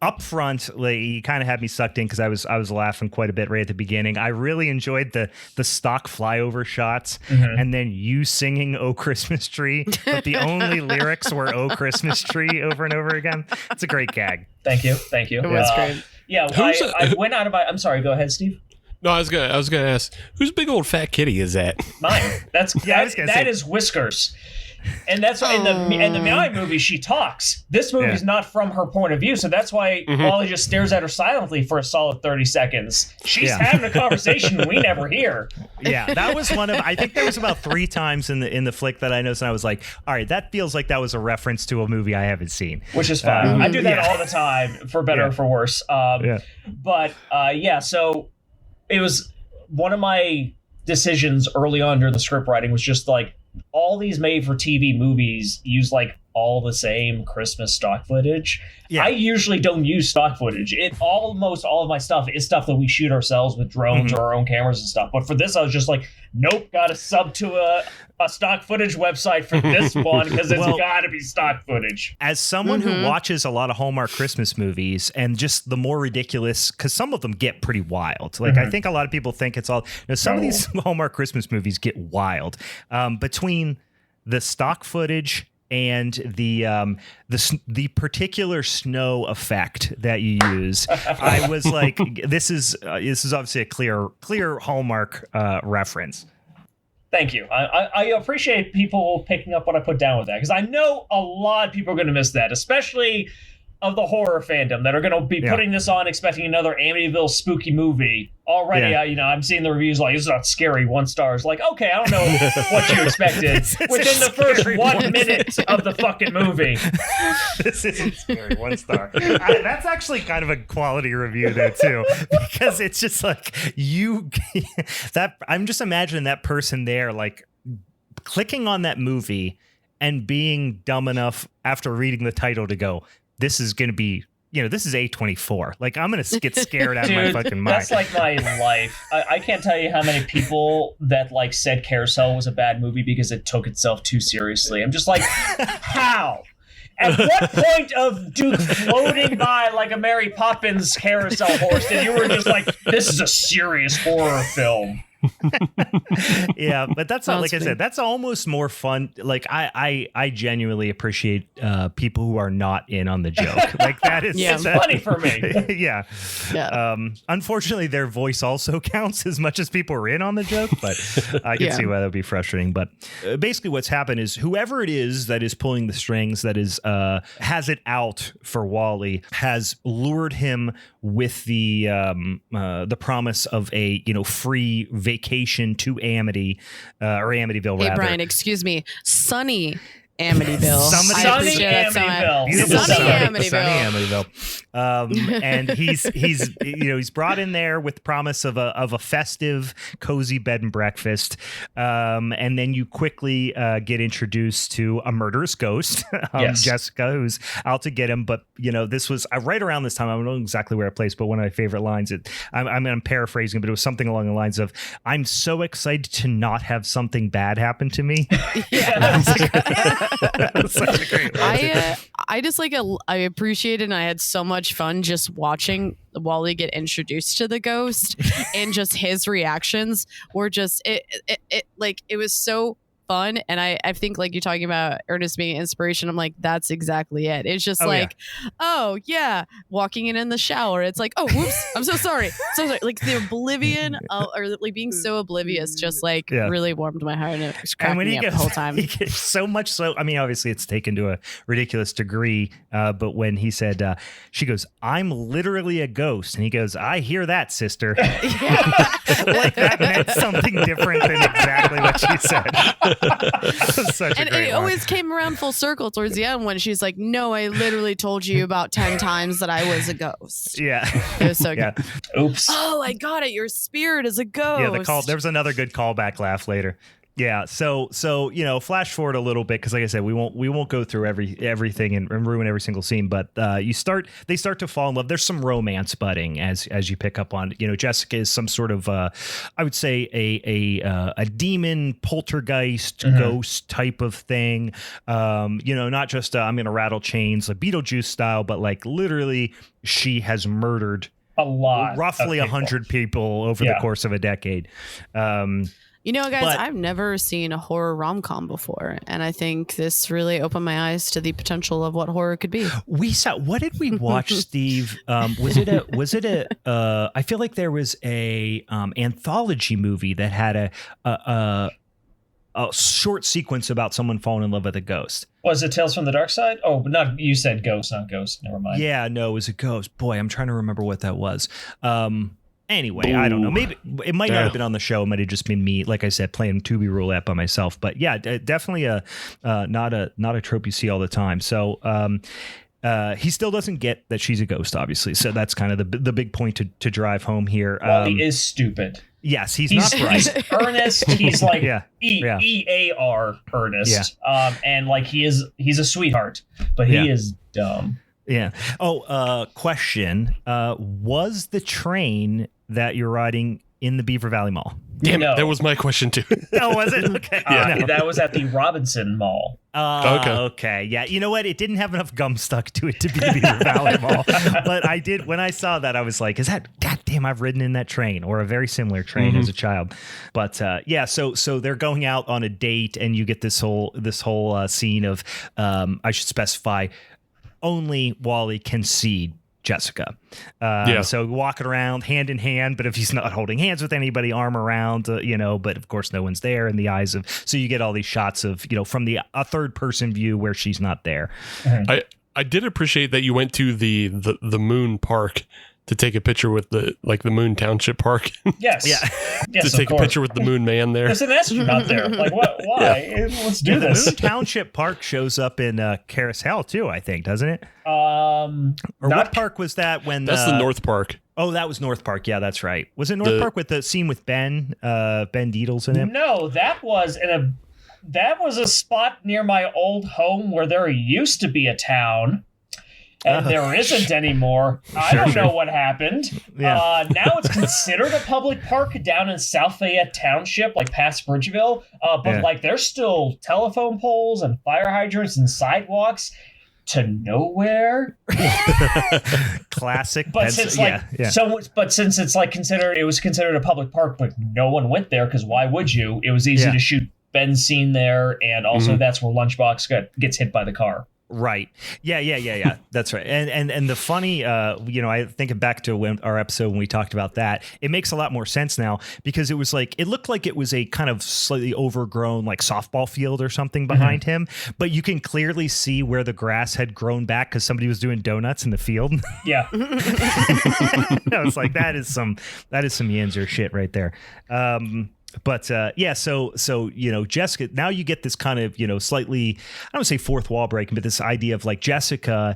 [SPEAKER 3] up front, like, you kind of had me sucked in because I was laughing quite a bit right at the beginning. I really enjoyed the stock flyover shots, and then you singing "Oh Christmas Tree," but the only lyrics were "Oh Christmas Tree" over and over again. It's a great gag.
[SPEAKER 5] Thank you.
[SPEAKER 6] It was great.
[SPEAKER 5] Yeah, I went out of my. I'm sorry. Go ahead, Steve.
[SPEAKER 4] No, I was gonna ask, whose big old fat kitty is that?
[SPEAKER 5] Mine. That is Whiskers. And that's why in the Meowie movie she talks. This movie's not from her point of view, so that's why Wally just stares at her silently for a solid 30 seconds. She's having a conversation we never hear.
[SPEAKER 3] Yeah, that was one of. I think there was about 3 times in the flick that I noticed, and I was like, all right, that feels like that was a reference to a movie I haven't seen,
[SPEAKER 5] which is fine. I do that all the time, for better or for worse. So it was one of my decisions early on during the script writing was just like, all these made-for-TV movies use like all the same Christmas stock footage. I usually don't use stock footage. Almost all of my stuff is stuff that we shoot ourselves with drones or our own cameras and stuff. But for this, I was just like, nope, got to sub to a stock footage website for this one because it's got to be stock footage.
[SPEAKER 3] As someone who watches a lot of Hallmark Christmas movies, and just the more ridiculous, because some of them get pretty wild. Like I think a lot of people think it's all. Some of these Hallmark Christmas movies get wild. Between the stock footage and the particular snow effect that you use. I was like, this is obviously a clear Hallmark reference.
[SPEAKER 5] Thank you. I appreciate people picking up what I put down with that, because I know a lot of people are going to miss that, especially of the horror fandom that are going to be putting this on expecting another Amityville spooky movie. Already, I'm seeing the reviews like, it's not scary, 1 star. It's like, okay, I don't know what you expected within the first 1 minute of the fucking movie.
[SPEAKER 3] This isn't scary, 1 star. That's actually kind of a quality review though too, because it's just like I'm just imagining that person there like clicking on that movie and being dumb enough after reading the title to go, this is going to be, this is A24. Like, I'm going to get scared out of my fucking mind.
[SPEAKER 5] That's like my life. I can't tell you how many people that like said CarousHELL was a bad movie because it took itself too seriously. I'm just like, how? At what point of Duke floating by like a Mary Poppins carousel horse that you were just like, this is a serious horror film?
[SPEAKER 3] Yeah, but that's not, like I said, that's almost more fun. Like I genuinely appreciate people who are not in on the joke. Like that is
[SPEAKER 5] it's funny for me.
[SPEAKER 3] Yeah. Unfortunately, their voice also counts as much as people are in on the joke, but I can see why that would be frustrating. But basically what's happened is whoever it is that is pulling the strings, that is has it out for Wally, has lured him with the promise of a free vacation to Amity or Amityville.
[SPEAKER 6] Hey,
[SPEAKER 3] rather.
[SPEAKER 6] Brian, excuse me, sunny Amityville.
[SPEAKER 5] Sunny
[SPEAKER 3] Amityville. And he's brought in there with promise of a festive, cozy bed and breakfast. And then you quickly get introduced to a murderous ghost, Jessica, who's out to get him. But this was right around this time. I don't know exactly where it placed, but one of my favorite lines. I'm paraphrasing, but it was something along the lines of, "I'm so excited to not have something bad happen to me." Such a great line.
[SPEAKER 6] I just I appreciate it, and I had so much fun just watching Wally get introduced to the ghost, and just his reactions were just it was so fun. And I think like you're talking about Ernest being inspiration, I'm like, that's exactly it. It's just walking in the shower, it's like, oh whoops, I'm so sorry, like the oblivion or like being so oblivious just like really warmed my heart, and it was cracking me up the whole time.
[SPEAKER 3] So much so, I mean, obviously it's taken to a ridiculous degree, but when he said, she goes, "I'm literally a ghost," and he goes, "I hear that, sister." Like that meant something different than exactly what she said.
[SPEAKER 6] And it always came around full circle towards the end when she's like, "No, I literally told you about 10 times that I was a ghost."
[SPEAKER 3] Yeah.
[SPEAKER 6] It was so good.
[SPEAKER 5] Oops.
[SPEAKER 6] Oh, I got it. Your spirit is a ghost.
[SPEAKER 3] Yeah, there was another good callback laugh later. Yeah, so flash forward a little bit, because like I said, we won't go through everything and ruin every single scene, but they start to fall in love. There's some romance budding as you pick up on. Jessica is some sort of I would say a demon poltergeist ghost type of thing. Not just I'm gonna rattle chains like Beetlejuice style, but like literally she has murdered roughly 100 people over the course of a decade.
[SPEAKER 6] Guys, I've never seen a horror rom-com before, and I think this really opened my eyes to the potential of what horror could be.
[SPEAKER 3] What did we watch, Steve? Was it a I feel like there was a anthology movie that had a short sequence about someone falling in love with a ghost.
[SPEAKER 5] Was it Tales from the Dark Side? Oh, but you said ghost, not ghost. Never mind.
[SPEAKER 3] Yeah, no, it was a ghost. Boy, I'm trying to remember what that was. Anyway, I don't know. Maybe it might not have been on the show. It might have just been me, like I said, playing Tubi Roulette by myself. But yeah, definitely not a trope you see all the time. So he still doesn't get that she's a ghost, obviously. So that's kind of the big point to drive home here.
[SPEAKER 5] Wally is stupid.
[SPEAKER 3] Yes, he's not bright.
[SPEAKER 5] He's earnest. He's like EAR earnest.
[SPEAKER 3] Yeah.
[SPEAKER 5] And like he's a sweetheart, but he is dumb.
[SPEAKER 3] Yeah. Oh, question. Was the train that you're riding in the Beaver Valley Mall?
[SPEAKER 4] Damn it, that was my question too.
[SPEAKER 3] Oh, was it? Okay.
[SPEAKER 5] No. That was at the Robinson Mall.
[SPEAKER 3] Okay. Yeah. You know what? It didn't have enough gum stuck to it to be the Valley Mall. But I did, when I saw that, I was like, is that, God damn, I've ridden in that train or a very similar train as a child. But so they're going out on a date and you get this whole scene of, I should specify, only Wally can see Jessica. So walking around hand in hand, but if he's not holding hands with anybody, arm around, but of course no one's there in the eyes of, so you get all these shots of, from a third person view where she's not there.
[SPEAKER 4] I did appreciate that you went to the Moon Park to take a picture with the Moon Township Park.
[SPEAKER 5] Yes.
[SPEAKER 3] Yeah.
[SPEAKER 5] Yes,
[SPEAKER 4] to take a picture with the Moon Man there.
[SPEAKER 5] There's an astronaut there. Like, what? Why? Yeah. Let's do this.
[SPEAKER 3] The Moon Township Park shows up in CarousHELL too, I think, doesn't it?
[SPEAKER 5] Or
[SPEAKER 3] what park was that when?
[SPEAKER 4] That's the North Park.
[SPEAKER 3] Oh, that was North Park. Yeah, that's right. Was it North Park with the scene with Ben Deedles in it?
[SPEAKER 5] No, that was a spot near my old home where there used to be a town. And there isn't anymore. I don't know what happened. Yeah. Now it's considered a public park down in South Fayette Township, like past Bridgeville. But there's still telephone poles and fire hydrants and sidewalks to nowhere.
[SPEAKER 3] Classic.
[SPEAKER 5] But since it was considered a public park, but no one went there because why would you? It was easy to shoot Ben's scene there, and also that's where Lunchbox gets hit by the car.
[SPEAKER 3] Right. Yeah. That's right. And the funny, I think back to our episode when we talked about that, it makes a lot more sense now because it was it looked like it was a kind of slightly overgrown softball field or something behind him, but you can clearly see where the grass had grown back because somebody was doing donuts in the field.
[SPEAKER 5] Yeah.
[SPEAKER 3] It's like, that is some Yanzer shit right there. But so Jessica, now you get this kind of, slightly, I don't want to say fourth wall breaking, but this idea of Jessica,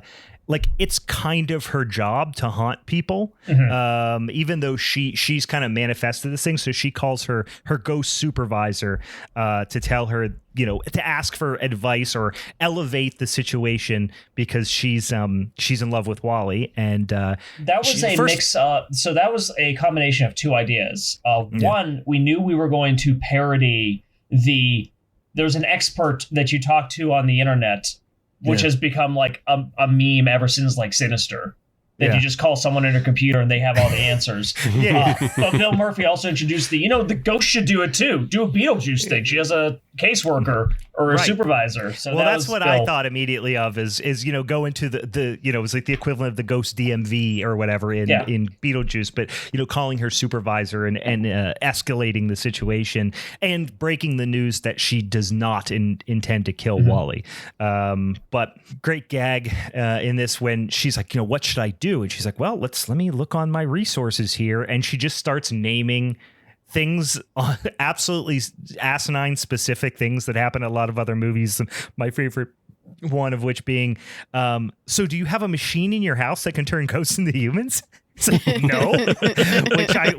[SPEAKER 3] it's kind of her job to haunt people, even though she's kind of manifested this thing. So she calls her ghost supervisor to tell her, to ask for advice or elevate the situation because she's in love with Wally. And that
[SPEAKER 5] was a mix. So that was a combination of two ideas. One, we knew we were going to parody there's an expert that you talk to on the internet, which has become a meme ever since Sinister. That you just call someone in a computer and they have all the answers. But Bill Murphy also introduced the ghost should do it too. Do a Beetlejuice thing. She has a caseworker or a supervisor. So
[SPEAKER 3] that's what I thought immediately of is go into the it was the equivalent of the ghost DMV or whatever in Beetlejuice, but calling her supervisor and escalating the situation and breaking the news that she does not intend to kill Wally. But great gag in this when she's like, what should I do? And she's like, well, let me look on my resources here. And she just starts naming things, absolutely asinine specific things that happen in a lot of other movies. My favorite one of which being, so do you have a machine in your house that can turn ghosts into humans? It's like, no.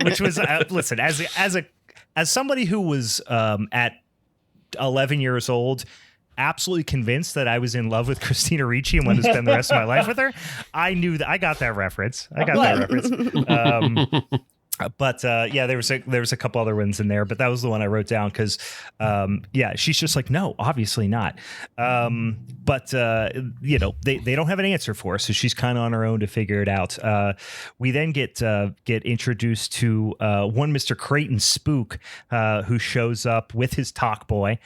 [SPEAKER 3] which was listen, as somebody who was at 11 years old, absolutely convinced that I was in love with Christina Ricci and wanted to spend the rest of my life with her. I knew that I got that reference. But there was a couple other ones in there, but that was the one I wrote down because she's just like, no, obviously not. But they don't have an answer for her, so she's kind of on her own to figure it out. We then get introduced to one Mr. Creighton Spook, who shows up with his talk boy,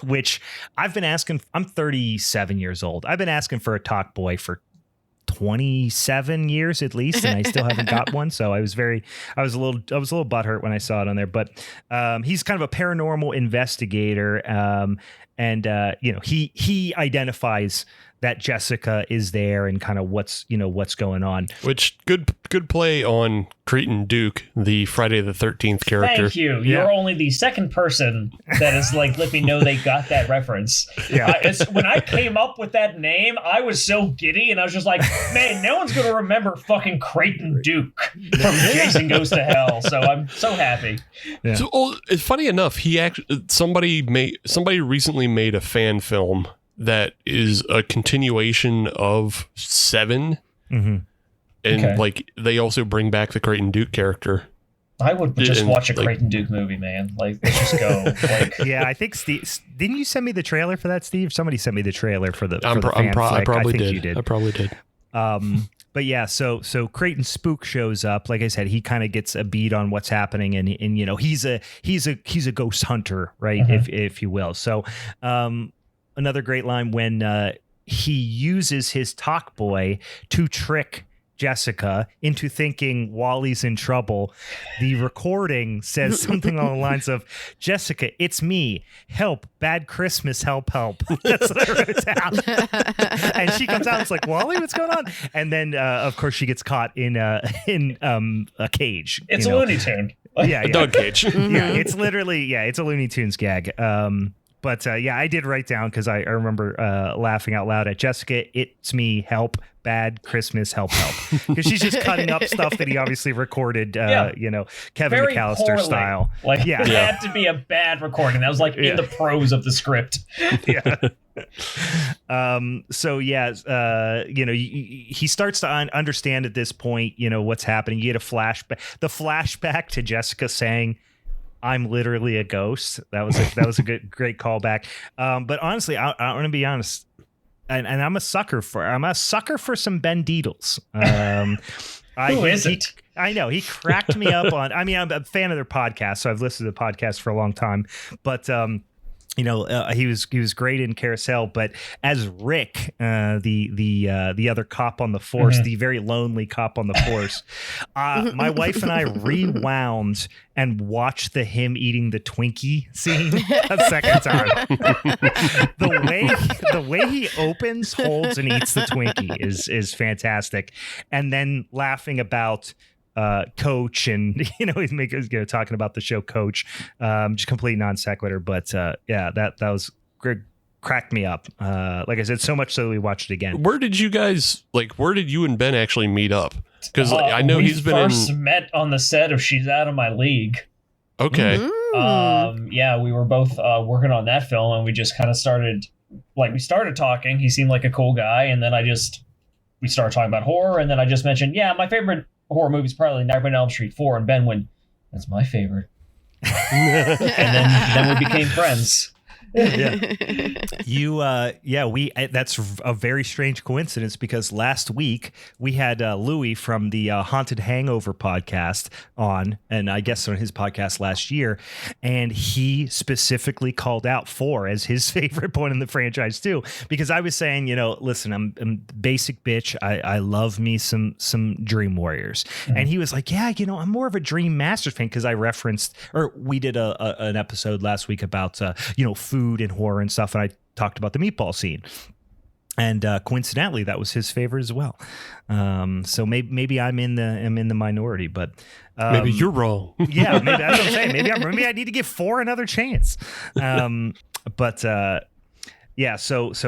[SPEAKER 3] which I've been asking. I'm 37 years old. I've been asking for a talk boy for 27 years at least, and I still haven't got one. So I was a little butthurt when I saw it on there. But he's kind of a paranormal investigator, and he identifies that Jessica is there and kind of what's going on.
[SPEAKER 4] Which good play on Creighton Duke, the Friday the 13th character.
[SPEAKER 5] Thank you. You're only the second person that is let me know they got that reference. Yeah. When I came up with that name, I was so giddy and I was just like, man, no one's going to remember fucking Creighton Duke from Jason Goes to Hell. So I'm so happy.
[SPEAKER 4] Yeah. So funny enough, somebody recently made a fan film that is a continuation of 7. And they also bring back the Creighton Duke character.
[SPEAKER 5] I would just watch a Creighton Duke movie, man. Like, let's just go. Like,
[SPEAKER 3] yeah, I think Steve. Didn't you send me the trailer for that, Steve? Somebody sent me the trailer for the.
[SPEAKER 4] I probably did.
[SPEAKER 3] You did.
[SPEAKER 4] I probably did.
[SPEAKER 3] But yeah, so Creighton Spook shows up. Like I said, he kind of gets a beat on what's happening, and you know he's a ghost hunter, right? If you will. So another great line when he uses his talk boy to trick Jessica into thinking Wally's in trouble. The recording says something along the lines of, Jessica, it's me. Help. Bad Christmas. Help. That's what I wrote down. And she comes out and it's like, Wally, what's going on? And then, of course, she gets caught in a cage.
[SPEAKER 5] It's a Looney Tune.
[SPEAKER 3] A
[SPEAKER 4] dog cage.
[SPEAKER 3] Yeah, it's literally, it's a Looney Tunes gag. But I did write down because I remember laughing out loud at Jessica. It's me. Help. Bad Christmas. Help. Because she's just cutting up stuff that he obviously recorded, Kevin
[SPEAKER 5] Very
[SPEAKER 3] McAllister
[SPEAKER 5] poorly.
[SPEAKER 3] Like,
[SPEAKER 5] it had to be a bad recording. That was like in the prose of the script.
[SPEAKER 3] He starts to understand at this point, what's happening. You get a flashback. The flashback to Jessica saying, I'm literally a ghost. That was a great callback. But honestly, I want to be honest, and I'm a sucker for some Ben Deedles.
[SPEAKER 5] Who isn't?
[SPEAKER 3] I know he cracked me up on. I mean, I'm a fan of their podcast, so I've listened to the podcast for a long time. But he was great in CarousHELL, but as Rick, the other cop on the force, the very lonely cop on the force, my wife and I rewound and watched him eating the Twinkie scene a second time. the way he opens, holds, and eats the Twinkie is fantastic, and then laughing about Coach, and he's talking about the show Coach, just complete non sequitur, but that was great, cracked me up. Like I said, so much so we watched it again.
[SPEAKER 4] Where did you and Ben actually meet up? Because I know he's been
[SPEAKER 5] first met on the set of She's Out of My League.
[SPEAKER 4] Okay.
[SPEAKER 5] We were both working on that film, and we just kind of started talking. He seemed like a cool guy, and then we started talking about horror, and then I just mentioned, my favorite horror movie is probably Nightmare on Elm Street 4, and Ben went, that's my favorite. And then we became friends.
[SPEAKER 3] That's a very strange coincidence, because last week we had Louis from the Haunted Hangover podcast on, and I guess on his podcast last year, and he specifically called out 4 as his favorite point in the franchise too, because I was saying, listen, I'm basic bitch. I love me some Dream Warriors, and he was like, I'm more of a Dream Masters fan, because I referenced, or we did an episode last week about food and horror and stuff, and I talked about the meatball scene, and coincidentally that was his favorite as well. So maybe I'm in the minority, but
[SPEAKER 4] maybe you're wrong.
[SPEAKER 3] Maybe that's what I'm saying. Maybe I need to give 4 another chance. So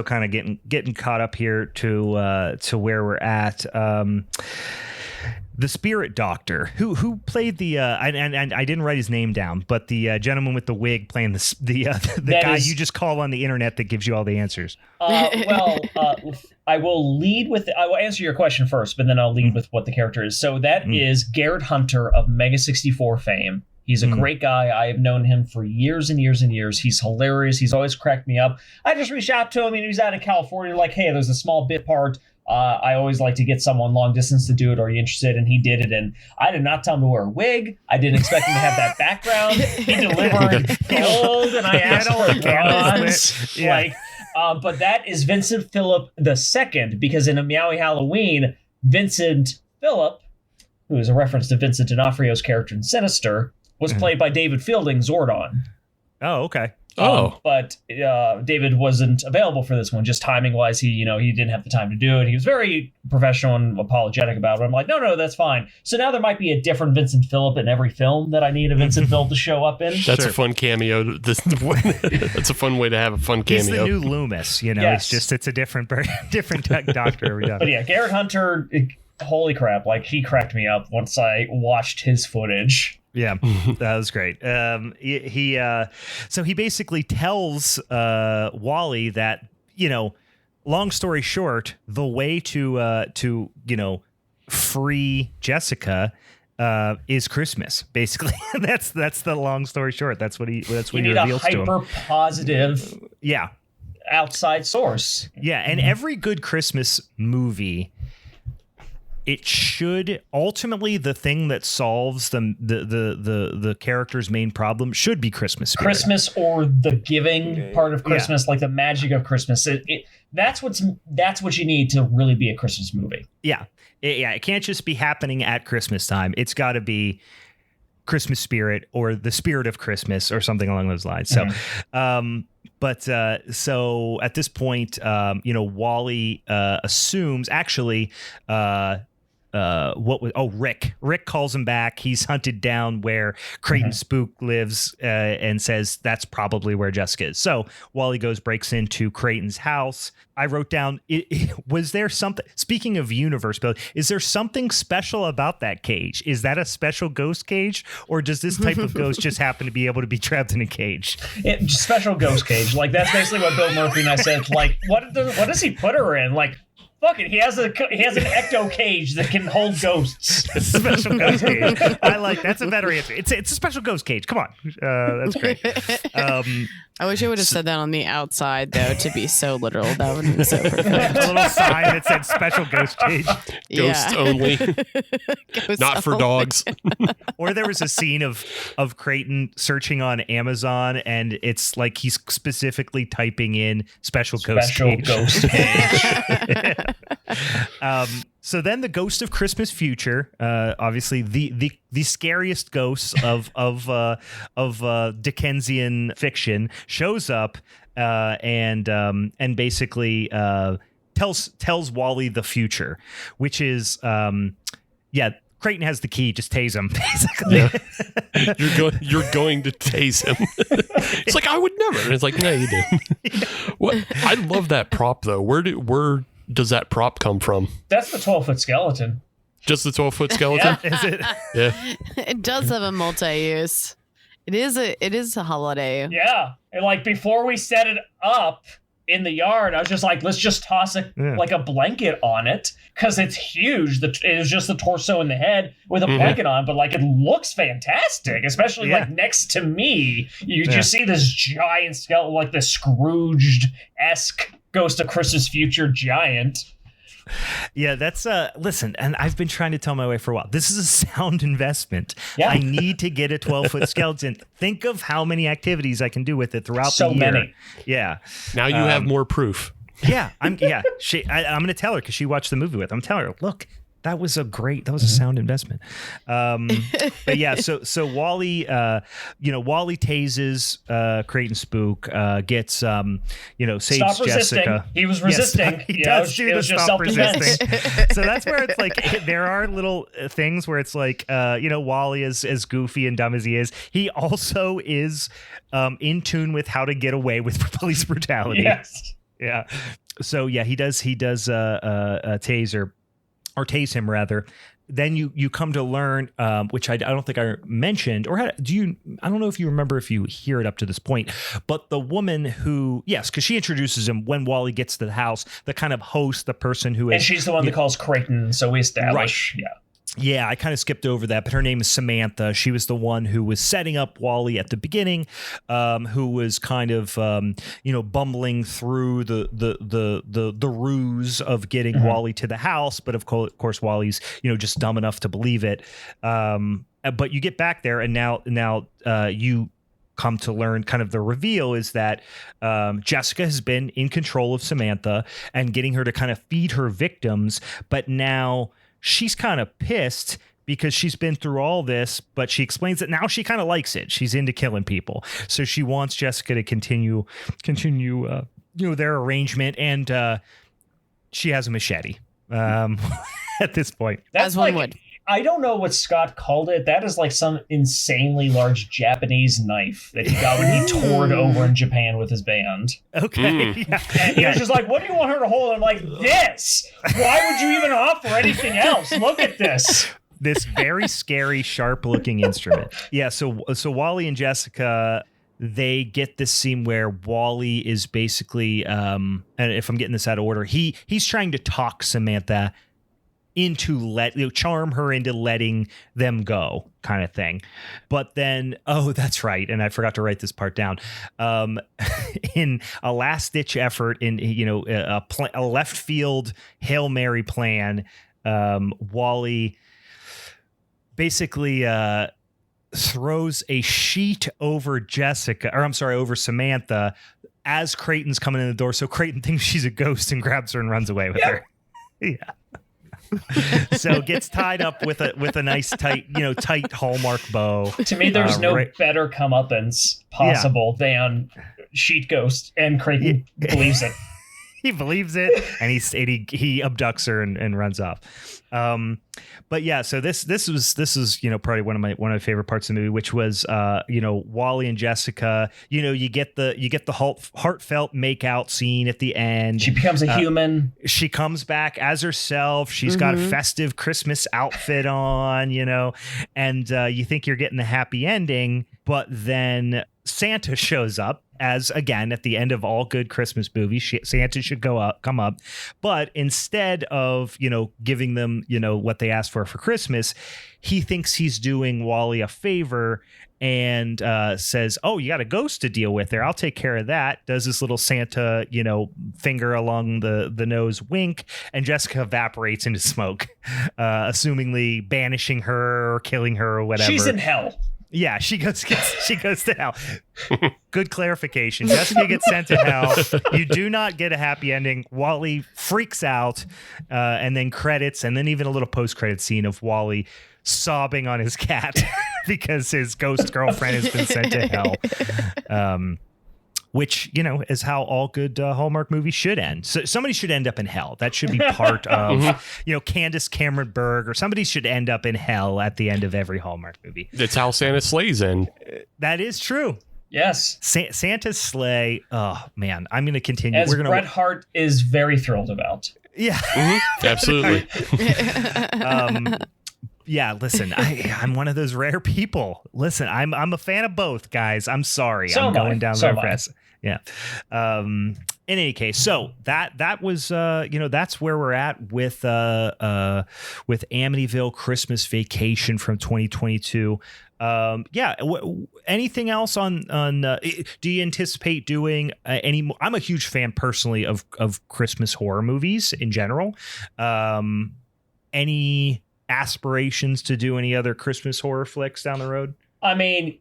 [SPEAKER 3] kind of getting caught up here to where we're at. The spirit doctor who played the and I didn't write his name down, but the gentleman with the wig playing the guy you just call on the internet that gives you all the answers. I will answer your question first, but then I'll lead with what the character is. So that is Garrett Hunter of Mega 64 fame. He's a great guy. I have known him for years and years and years. He's hilarious. He's always cracked me up. I just reached out to him, and he's out in California, like, hey, there's a small bit part. I always like to get someone long distance to do it. Are you interested? And he did it. And I did not tell him to wear a wig. I didn't expect him to have that background. He delivered gold, and I asked for bronze. But that is Vincent Phillip II, because in A Meowie Halloween, Vincent Phillip, who is a reference to Vincent D'Onofrio's character in Sinister, was played by David Fielding, Zordon. Oh, okay.
[SPEAKER 5] But David wasn't available for this one, just timing wise. He didn't have the time to do it. He was very professional and apologetic about it. I'm like, no, that's fine. So now there might be a different Vincent Phillip in every film that I need a Vincent Phillip to show up in.
[SPEAKER 4] That's a fun cameo. That's a fun way to have a fun cameo.
[SPEAKER 3] He's the new Loomis, Yes. It's a different doctor every time.
[SPEAKER 5] But yeah, Garrett Hunter, holy crap! Like, he cracked me up once I watched his footage.
[SPEAKER 3] Yeah, that was great. So he basically tells Wally that, long story short, the way to free Jessica is Christmas. Basically, that's the long story short. That's what he reveals to him.
[SPEAKER 5] You need a hyper positive, outside source.
[SPEAKER 3] Yeah, and every good Christmas movie, it should ultimately, the thing that solves the character's main problem should be Christmas spirit.
[SPEAKER 5] Christmas, or the giving part of Christmas, like the magic of Christmas. That's what you need to really be a Christmas movie.
[SPEAKER 3] Yeah. It can't just be happening at Christmas time. It's got to be Christmas spirit or the spirit of Christmas or something along those lines. So, so at this point, Wally assumes actually, Rick calls him back. He's hunted down where Creighton Spook lives and says that's probably where Jessica is. So Wally breaks into Creighton's house. I wrote down, was there something, speaking of universe building, is there something special about that cage? Is that a special ghost cage, or does this type of ghost just happen to be able to be trapped in a cage?
[SPEAKER 5] Special ghost cage. Like, that's basically what Bill Murphy and I said. Like, what does he put her in? Like, fuck it, he has an ecto cage that can hold ghosts.
[SPEAKER 3] A special ghost cage. I like that's a better answer. It's a special ghost cage. Come on, that's great.
[SPEAKER 6] I wish I would have said that on the outside, though, to be so literal. That would have been so perfect.
[SPEAKER 3] A little sign that said special ghost cage.
[SPEAKER 4] Ghosts only.
[SPEAKER 6] Ghosts
[SPEAKER 4] Not for
[SPEAKER 6] only.
[SPEAKER 4] dogs.
[SPEAKER 3] Or there was a scene of Creighton searching on Amazon, and it's like he's specifically typing in special ghost cage. So then the ghost of Christmas future, obviously the scariest ghost of Dickensian fiction, shows up and basically tells Wally the future, which is Creighton has the key. Just tase him, basically.
[SPEAKER 4] Yeah. You're going to tase him. It's like, I would never. And it's like, no, you do. What? I love that prop though. Where does that prop come from?
[SPEAKER 5] That's the 12-foot skeleton.
[SPEAKER 4] Just the 12-foot skeleton?
[SPEAKER 3] Is it?
[SPEAKER 4] Yeah.
[SPEAKER 6] It does have a multi-use. It is a holiday.
[SPEAKER 5] Yeah. And like before we set it up in the yard, I was just like, let's just toss a blanket on it, because it's huge. It was just the torso and the head with a blanket on, but like it looks fantastic, especially like next to me. You just see this giant skeleton, like the Scrooged-esque Ghost of Christmas Future giant.
[SPEAKER 3] Yeah, that's listen, and I've been trying to tell my wife for a while. This is a sound investment.
[SPEAKER 5] Yeah.
[SPEAKER 3] I need to get a 12-foot skeleton. Think of how many activities I can do with it throughout the year. So
[SPEAKER 5] many.
[SPEAKER 3] Yeah.
[SPEAKER 4] Now you have more proof.
[SPEAKER 3] Yeah, I'm going to tell her, because she watched the movie with. I'm telling her, look, that was a sound investment. But yeah, so Wally, Wally tases Creighton Spook, gets saves Jessica.
[SPEAKER 5] He was resisting.
[SPEAKER 3] Yes, he does do the stop resisting. So that's where it's like there are little things where it's like Wally is as goofy and dumb as he is. He also is in tune with how to get away with police brutality.
[SPEAKER 5] Yes.
[SPEAKER 3] Yeah. So yeah, he does tase him rather. Then you come to learn, which I don't think I mentioned, or I don't know if you remember, if you hear it up to this point, but the woman who, yes, because she introduces him when Wally gets to the house, the kind of host, the person who is,
[SPEAKER 5] and she's the one that calls Creighton, so we establish,
[SPEAKER 3] right. Yeah, I kind of skipped over that, but her name is Samantha. She was the one who was setting up Wally at the beginning, who was kind of, bumbling through the ruse of getting Wally to the house. But of course, Wally's, just dumb enough to believe it. But you get back there, and now you come to learn kind of the reveal is that Jessica has been in control of Samantha and getting her to kind of feed her victims, but now she's kind of pissed because she's been through all this, but she explains that now she kind of likes it. She's into killing people. So she wants Jessica to continue, their arrangement. And she has a machete at this point.
[SPEAKER 5] That's
[SPEAKER 6] as one would.
[SPEAKER 5] I don't know what Scott called it. That is like some insanely large Japanese knife that he got when he toured over in Japan with his band.
[SPEAKER 3] Okay.
[SPEAKER 5] Yeah. And he was just like, what do you want her to hold? I'm like, this. Why would you even offer anything else? Look at this.
[SPEAKER 3] This very scary, sharp-looking instrument. Yeah, so Wally and Jessica, they get this scene where Wally is basically, and if I'm getting this out of order, he's trying to talk Samantha charm her into letting them go, kind of thing. But then, oh, that's right, and I forgot to write this part down. In a last ditch effort, in a left field Hail Mary plan, Wally basically throws a sheet over over Samantha as Creighton's coming in the door. So Creighton thinks she's a ghost and grabs her and runs away with her. Yeah. So gets tied up with a nice tight Hallmark bow.
[SPEAKER 5] To me, there's no better comeuppance possible than Sheet Ghost, and Creighton believes it.
[SPEAKER 3] He believes it, and he abducts her and runs off. But yeah, so this is probably one of my favorite parts of the movie, which was Wally and Jessica. You get the heartfelt make-out scene at the end.
[SPEAKER 5] She becomes a human.
[SPEAKER 3] She comes back as herself. She's got a festive Christmas outfit on, and you think you're getting the happy ending, but then Santa shows up. As again, at the end of all good Christmas movies, Santa should come up. But instead of, giving them, what they asked for Christmas, he thinks he's doing Wally a favor and says, "Oh, you got a ghost to deal with there. I'll take care of that." Does this little Santa, finger along the nose wink, and Jessica evaporates into smoke, assumingly banishing her or killing her or whatever.
[SPEAKER 5] She's in hell.
[SPEAKER 3] Yeah, she goes to hell. Good clarification. Jessica gets sent to hell. You do not get a happy ending. Wally freaks out, and then credits, and then even a little post-credit scene of Wally sobbing on his cat because his ghost girlfriend has been sent to hell. Which, is how all good Hallmark movies should end. So somebody should end up in hell. That should be part of, Candace Cameron Bure, or somebody should end up in hell at the end of every Hallmark movie.
[SPEAKER 4] That's how Santa's sleighs end.
[SPEAKER 3] That is true.
[SPEAKER 5] Yes.
[SPEAKER 3] Santa's sleigh. Oh, man. I'm going to continue.
[SPEAKER 5] As Bret Hart is very thrilled about.
[SPEAKER 3] Yeah.
[SPEAKER 4] Absolutely.
[SPEAKER 3] Yeah, listen, I'm one of those rare people. Listen, I'm a fan of both, guys. I'm sorry. I'm going down the press. Yeah. In any case, so that was that's where we're at with Amityville Christmas Vacation from 2022. Anything else on do you anticipate doing any more? I'm a huge fan personally of Christmas horror movies in general. Any aspirations to do any other Christmas horror flicks down the road?
[SPEAKER 5] I mean,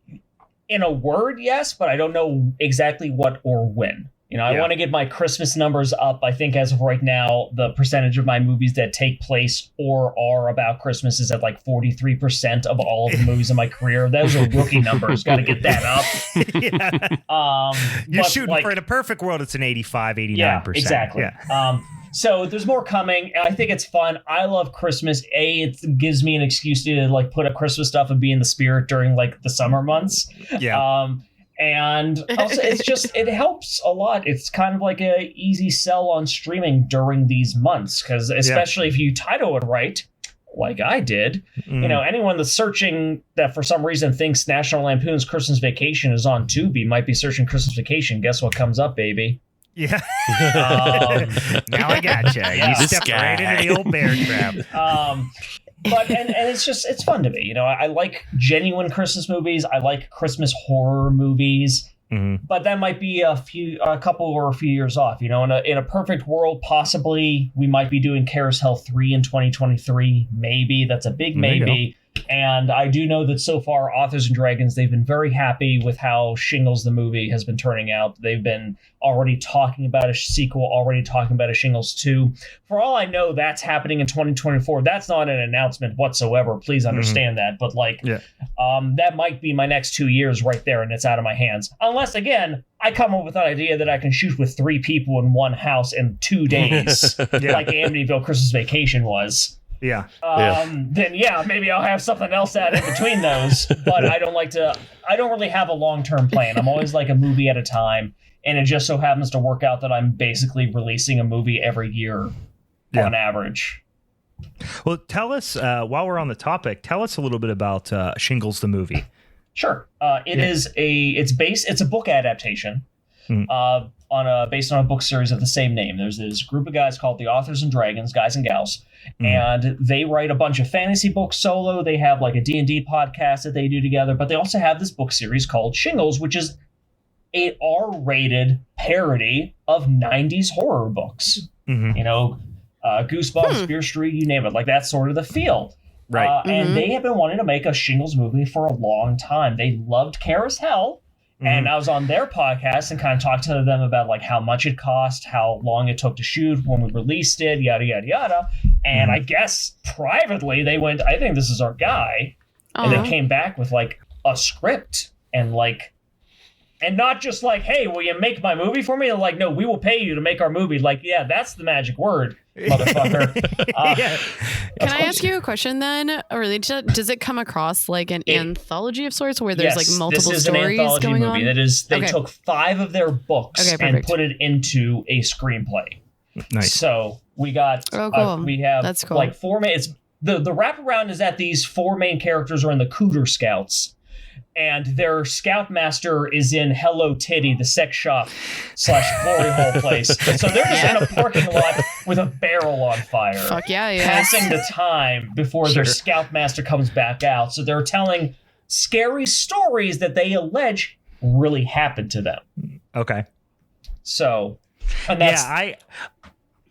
[SPEAKER 5] in a word, yes, but I don't know exactly what or when. I want to get my Christmas numbers up. I think as of right now, the percentage of my movies that take place or are about Christmas is at like 43% of all of the movies in my career. Those are rookie numbers. Got to get that up.
[SPEAKER 3] You're shooting for, in a perfect world, it's an 85, 89%.
[SPEAKER 5] Yeah, exactly. Yeah. So there's more coming, and I think it's fun. I love Christmas. It gives me an excuse to put up Christmas stuff and be in the spirit during the summer months.
[SPEAKER 3] Yeah.
[SPEAKER 5] And also it helps a lot. It's kind of like a easy sell on streaming during these months, because especially if you title it right, like I did, anyone that's searching that for some reason thinks National Lampoon's Christmas Vacation is on Tubi might be searching Christmas Vacation. Guess what comes up, baby?
[SPEAKER 3] Yeah. Now I gotcha. Yeah. You stepped right into the old bear trap.
[SPEAKER 5] But it's fun to me. I like genuine Christmas movies. I like Christmas horror movies. Mm-hmm. But that might be a few years off. In a perfect world, possibly we might be doing CarousHELL 3 in 2023. Maybe. That's a big maybe. And I do know that so far, Authors and Dragons, they've been very happy with how Shingles, the movie, has been turning out. They've been already talking about a sequel, already talking about a Shingles 2. For all I know, that's happening in 2024. That's not an announcement whatsoever. Please understand that. But that might be my next 2 years right there, and it's out of my hands. Unless, again, I come up with an idea that I can shoot with 3 people in one house in 2 days, like Amityville Christmas Vacation was.
[SPEAKER 3] Yeah.
[SPEAKER 5] Then maybe I'll have something else out in between those. But I don't really have a long-term plan. I'm always like a movie at a time. And it just so happens to work out that I'm basically releasing a movie every year on average.
[SPEAKER 3] Well, tell us, while we're on the topic, tell us a little bit about Shingles, the movie.
[SPEAKER 5] Sure. It's a book adaptation. based on a book series of the same name. There's this group of guys called the Authors and Dragons, guys and gals, and they write a bunch of fantasy books solo. They have like a D&D podcast that they do together, but they also have this book series called Shingles, which is a R-rated parody of 90s horror books. You know, Goosebumps, Fear Street, you name it. Like, that's sort of the feel.
[SPEAKER 3] Right.
[SPEAKER 5] And they have been wanting to make a Shingles movie for a long time. They loved CarousHELL. And I was on their podcast and kind of talked to them about like how much it cost, how long it took to shoot, when we released it, yada, yada, yada. And I guess privately they went, I think this is our guy. And they came back with like a script and like, and not just like, hey, will you make my movie for me? They're like, no, we will pay you to make our movie. Like, yeah, that's the magic word, motherfucker.
[SPEAKER 6] Can I ask you a question then? Or does it come across like an anthology of sorts where there's like multiple
[SPEAKER 5] this is
[SPEAKER 6] stories
[SPEAKER 5] an anthology
[SPEAKER 6] going
[SPEAKER 5] movie.
[SPEAKER 6] on?
[SPEAKER 5] That is, they took 5 of their books and put it into a screenplay.
[SPEAKER 3] Nice.
[SPEAKER 5] So we got, we have
[SPEAKER 6] That's cool.
[SPEAKER 5] like 4 main. The wraparound is that these 4 main characters are in the Cooter Scouts. And their scoutmaster is in Hello Titty, the sex shop / glory hole place. So they're just in a parking lot with a barrel on fire.
[SPEAKER 6] Fuck yeah,
[SPEAKER 5] passing the time before their scoutmaster comes back out. So they're telling scary stories that they allege really happened to them.
[SPEAKER 3] Okay.
[SPEAKER 5] So, and that's...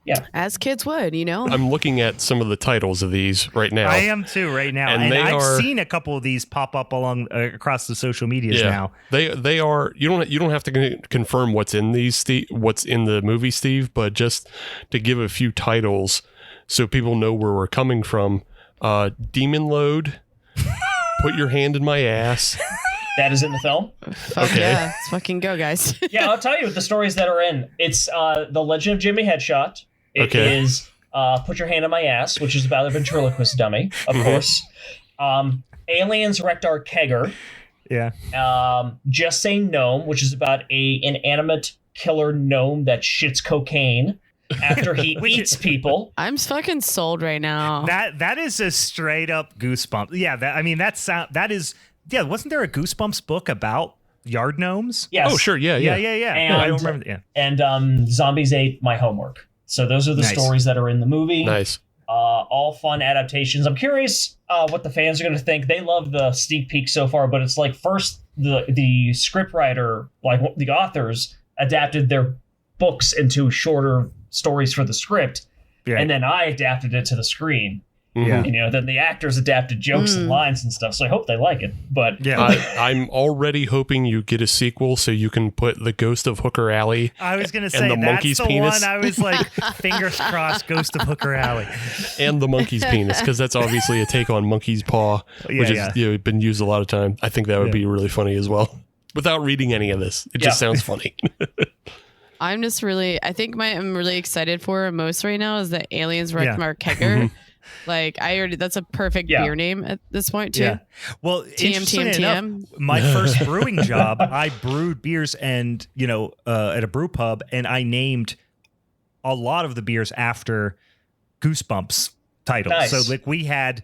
[SPEAKER 6] Yeah, as kids would, you know.
[SPEAKER 4] I'm looking at some of the titles of these right now.
[SPEAKER 3] I am too right now, and I've seen a couple of these pop up along across the social medias now.
[SPEAKER 4] They are. You don't have to confirm what's in these, what's in the movie, Steve, but just to give a few titles so people know where we're coming from. Demon Load, Put Your Hand in My Ass.
[SPEAKER 5] That is in the film.
[SPEAKER 6] Fuck yeah, let's fucking go, guys.
[SPEAKER 5] Yeah, I'll tell you the stories that are in. It's The Legend of Jimmy Headshot. It is Put Your Hand on My Ass, which is about a ventriloquist dummy, of course. Aliens Wrecked Our Kegger.
[SPEAKER 3] Yeah.
[SPEAKER 5] Just Say Gnome, which is about an inanimate killer gnome that shits cocaine after he eats people.
[SPEAKER 6] I'm fucking sold right now.
[SPEAKER 3] That is a straight up Goosebumps. Yeah, that is. Yeah, wasn't there a Goosebumps book about yard gnomes?
[SPEAKER 5] Yes.
[SPEAKER 4] Oh, sure. Yeah.
[SPEAKER 5] And,
[SPEAKER 3] I don't remember. Yeah.
[SPEAKER 5] And Zombies Ate My Homework. So those are the stories that are in the movie.
[SPEAKER 4] Nice.
[SPEAKER 5] All fun adaptations. I'm curious what the fans are going to think. They love the sneak peek so far, but it's like first the scriptwriter, like the authors, adapted their books into shorter stories for the script, and then I adapted it to the screen.
[SPEAKER 3] Yeah.
[SPEAKER 5] You know, then the actors adapted jokes and lines and stuff. So I hope they like it. But
[SPEAKER 4] I'm already hoping you get a sequel so you can put the Ghost of Hooker Alley.
[SPEAKER 3] I was going to say
[SPEAKER 4] the
[SPEAKER 3] that's
[SPEAKER 4] monkey's
[SPEAKER 3] the
[SPEAKER 4] penis.
[SPEAKER 3] one. I was like, fingers crossed, Ghost of Hooker Alley,
[SPEAKER 4] and the monkey's penis, because that's obviously a take on monkey's paw, which has been used a lot of time. I think that would be really funny as well. Without reading any of this, it just sounds funny.
[SPEAKER 6] I'm just really, I'm really excited for most right now is that Aliens Wrecked Our Kegger. Like that's a perfect beer name at this point too.
[SPEAKER 3] Yeah. Well,
[SPEAKER 6] TM.
[SPEAKER 3] My first brewing job, I brewed beers and at a brew pub, and I named a lot of the beers after Goosebumps titles.
[SPEAKER 5] Nice.
[SPEAKER 3] So like we had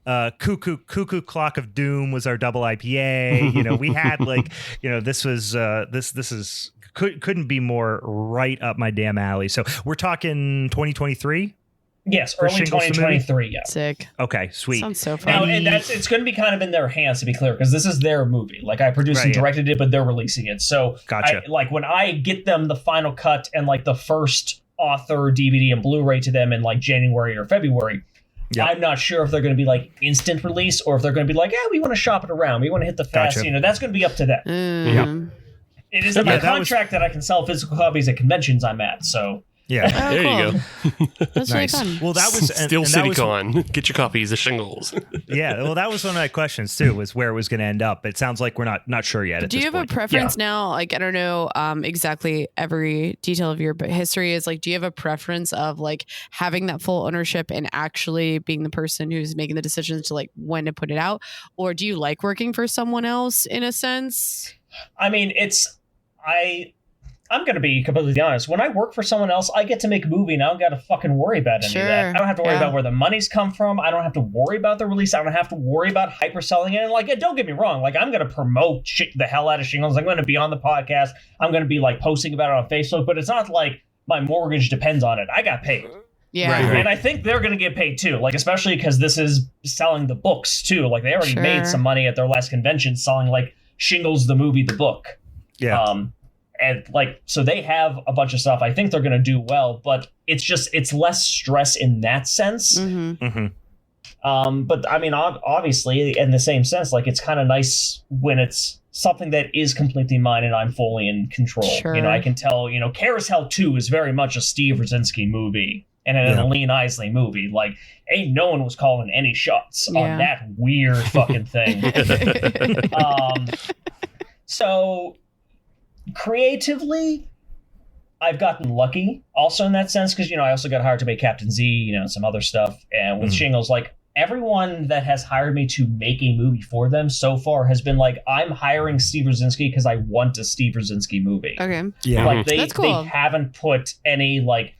[SPEAKER 3] Cuckoo Clock of Doom was our double IPA. We had like this was this is couldn't be more right up my damn alley. So we're talking 2023.
[SPEAKER 5] Yes, early
[SPEAKER 3] Shingles
[SPEAKER 5] 2023. Yeah.
[SPEAKER 6] Sick.
[SPEAKER 3] Okay, sweet.
[SPEAKER 6] Sounds so fun.
[SPEAKER 5] Now, and it's going to be kind of in their hands, to be clear, because this is their movie. Like, I produced and directed it, but they're releasing it. So,
[SPEAKER 3] gotcha.
[SPEAKER 5] When I get them the final cut and like the first author DVD and Blu-ray to them in like January or February, I'm not sure if they're going to be like instant release or if they're going to be like, we want to shop it around, we want to hit the fast.
[SPEAKER 3] Gotcha.
[SPEAKER 5] That's going to be up to them. It is in my contract that I can sell physical copies at conventions I'm at. So.
[SPEAKER 3] Yeah,
[SPEAKER 4] there you go.
[SPEAKER 6] That's really fun.
[SPEAKER 3] Well, that was
[SPEAKER 4] Steel City Con. Get your copies of Shingles.
[SPEAKER 3] Yeah, well, that was one of my questions too. Was where it was going to end up. It sounds like we're not sure yet.
[SPEAKER 6] Do you have a preference now? Like, I don't know exactly every detail of your history is like. Do you have a preference of like having that full ownership and actually being the person who's making the decisions to like when to put it out, or do you like working for someone else in a sense?
[SPEAKER 5] I mean, I'm going to be completely honest. When I work for someone else, I get to make a movie and I don't got to fucking worry about any of that. I don't have to worry about where the money's come from. I don't have to worry about the release. I don't have to worry about hyperselling it. And like, don't get me wrong. Like, I'm going to promote the hell out of Shingles. I'm going to be on the podcast. I'm going to be like posting about it on Facebook, but it's not like my mortgage depends on it. I got paid.
[SPEAKER 6] Yeah.
[SPEAKER 3] Right.
[SPEAKER 5] And I think they're going to get paid too. Like, especially because this is selling the books too. Like, they already made some money at their last convention selling like Shingles, the movie, the book.
[SPEAKER 3] Yeah.
[SPEAKER 5] And like, so they have a bunch of stuff. I think they're going to do well, but it's less stress in that sense.
[SPEAKER 6] Mm-hmm.
[SPEAKER 3] Mm-hmm.
[SPEAKER 5] But I mean, obviously, in the same sense, like, it's kind of nice when it's something that is completely mine and I'm fully in control.
[SPEAKER 6] Sure.
[SPEAKER 5] You know, I can tell, CarousHELL 2 is very much a Steve Rudzinski movie and an Aline Isley movie. Like, ain't no one was calling any shots on that weird fucking thing. So creatively, I've gotten lucky also in that sense because, I also got hired to make Captain Z, and some other stuff. And with Shingles, like, everyone that has hired me to make a movie for them so far has been like, I'm hiring Steve Rudzinski because I want a Steve Rudzinski movie.
[SPEAKER 6] Okay.
[SPEAKER 3] Yeah.
[SPEAKER 5] Like,
[SPEAKER 6] That's cool.
[SPEAKER 5] they haven't put any, like,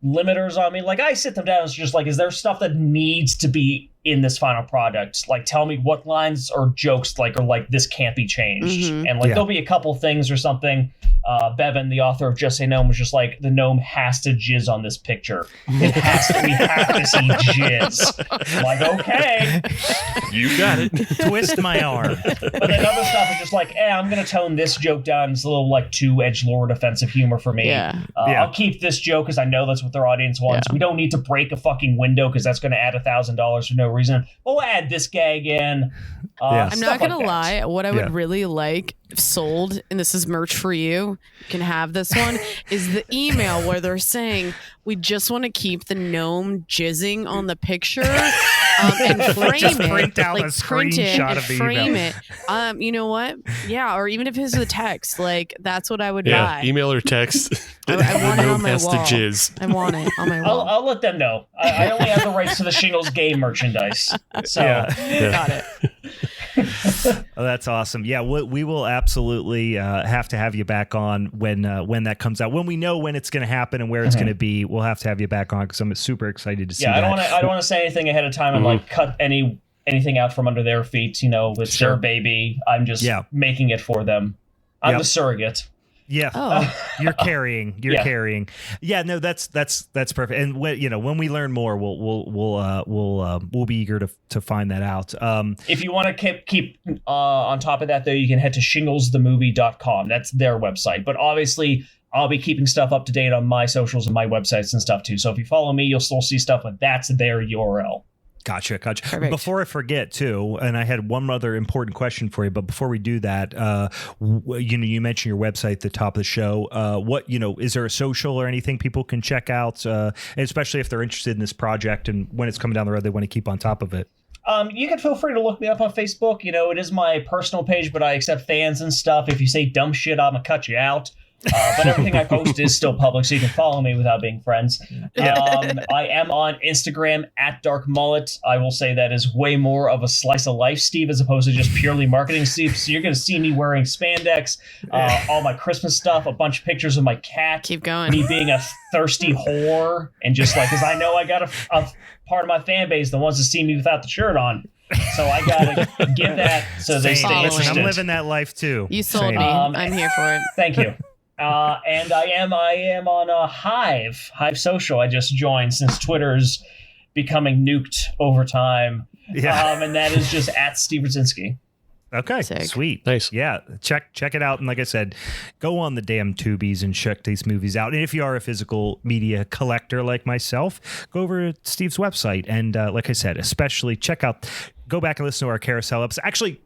[SPEAKER 5] limiters on me. Like, I sit them down and it's just like, is there stuff that needs to be in this final product? Like, tell me what lines or jokes like, or like, this can't be changed. And like, there'll be a couple things or something. Bevan, the author of Just Say Gnome, was just like, the gnome has to jizz on this picture. We have to see jizz. I'm like, okay.
[SPEAKER 4] You got it.
[SPEAKER 3] Twist my arm.
[SPEAKER 5] But then other stuff is just like, I'm going to tone this joke down. It's a little like too edgelord offensive humor for me. I'll keep this joke because I know that's what their audience wants. We don't need to break a fucking window because that's going to add $1,000 for no reason. We'll add this gag in.
[SPEAKER 6] I'm not going to lie. What I would really like if sold, and this is merch for you, you can have this one, is the email where they're saying, we just want to keep the gnome jizzing on the picture and frame
[SPEAKER 3] Just
[SPEAKER 6] it.
[SPEAKER 3] print out
[SPEAKER 6] like,
[SPEAKER 3] a
[SPEAKER 6] print it
[SPEAKER 3] screenshot
[SPEAKER 6] and
[SPEAKER 3] of the
[SPEAKER 6] frame
[SPEAKER 3] email.
[SPEAKER 6] it. You know what? Yeah, or even if it's a text, like, that's what I would
[SPEAKER 4] Yeah,
[SPEAKER 6] buy.
[SPEAKER 4] email or text.
[SPEAKER 6] I want it on my
[SPEAKER 4] has
[SPEAKER 6] wall.
[SPEAKER 4] to jizz.
[SPEAKER 6] I want it on my wall.
[SPEAKER 5] I'll let them know. I only have the rights to the Shingles game merchandise. So
[SPEAKER 6] Got it.
[SPEAKER 3] Oh, that's awesome. Yeah, we will absolutely have to have you back on when that comes out. When we know when it's going to happen and where it's going to be, we'll have to have you back on because I'm super excited to see.
[SPEAKER 5] I don't want to say anything ahead of time and like cut anything out from under their feet. It's their baby. I'm just making it for them. I'm the surrogate.
[SPEAKER 3] Yeah.
[SPEAKER 6] Oh.
[SPEAKER 3] You're carrying. Carrying. Yeah, no, that's perfect. And when we learn more, we'll be eager to find that out.
[SPEAKER 5] If you want to keep on top of that, though, you can head to shinglesthemovie.com. That's their website. But obviously, I'll be keeping stuff up to date on my socials and my websites and stuff too. So if you follow me, you'll still see stuff, but that's their URL.
[SPEAKER 3] Gotcha.
[SPEAKER 6] Perfect.
[SPEAKER 3] Before I forget, too, and I had one other important question for you, but before we do that, you mentioned your website at the top of the show. Is there a social or anything people can check out, especially if they're interested in this project and when it's coming down the road, they want to keep on top of it?
[SPEAKER 5] You can feel free to look me up on Facebook. It is my personal page, but I accept fans and stuff. If you say dumb shit, I'm going to cut you out. But everything I post is still public, so you can follow me without being friends. I am on Instagram at Dark Mullet. I will say that is way more of a slice of life, Steve, as opposed to just purely marketing, Steve. So you're going to see me wearing spandex, all my Christmas stuff, a bunch of pictures of my cat.
[SPEAKER 6] Keep going.
[SPEAKER 5] Me being a thirsty whore, and just like, because I know I got a part of my fan base that wants to see me without the shirt on. So I gotta give that so they stay interested.
[SPEAKER 3] I'm living that life too.
[SPEAKER 6] You sold me. I'm here for it.
[SPEAKER 5] Thank you. And I am on Hive Social. I just joined since Twitter's becoming nuked over time. Yeah. And that is just at Steve Rudzinski.
[SPEAKER 3] Okay,
[SPEAKER 6] Sick.
[SPEAKER 3] Sweet.
[SPEAKER 4] Nice.
[SPEAKER 3] Yeah, check it out. And like I said, go on the damn Tubies and check these movies out. And if you are a physical media collector like myself, go over to Steve's website. And like I said, especially go back and listen to our Carousel episode. Actually,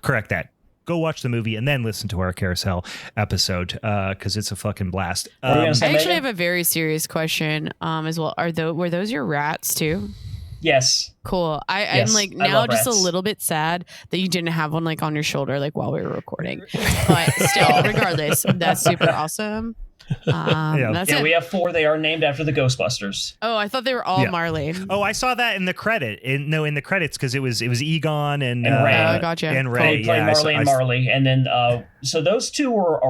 [SPEAKER 3] correct that. Go watch the movie and then listen to our Carousel episode because it's a fucking blast.
[SPEAKER 6] I actually have a very serious question as well. Were those your rats too?
[SPEAKER 5] Yes.
[SPEAKER 6] Cool.
[SPEAKER 5] Yes,
[SPEAKER 6] I'm like
[SPEAKER 5] I
[SPEAKER 6] now
[SPEAKER 5] love
[SPEAKER 6] just
[SPEAKER 5] rats.
[SPEAKER 6] a little bit sad that you didn't have one like on your shoulder like while we were recording. But still, regardless, that's super awesome. That's it.
[SPEAKER 5] We have 4. They are named after the Ghostbusters.
[SPEAKER 6] Oh, I thought they were all Marley.
[SPEAKER 3] Oh, I saw that in the credit. In the credits, because it was Egon and
[SPEAKER 5] Ray.
[SPEAKER 6] Oh, gotcha.
[SPEAKER 3] And Ray.
[SPEAKER 5] Played Marley and Marley, and then so those 2 were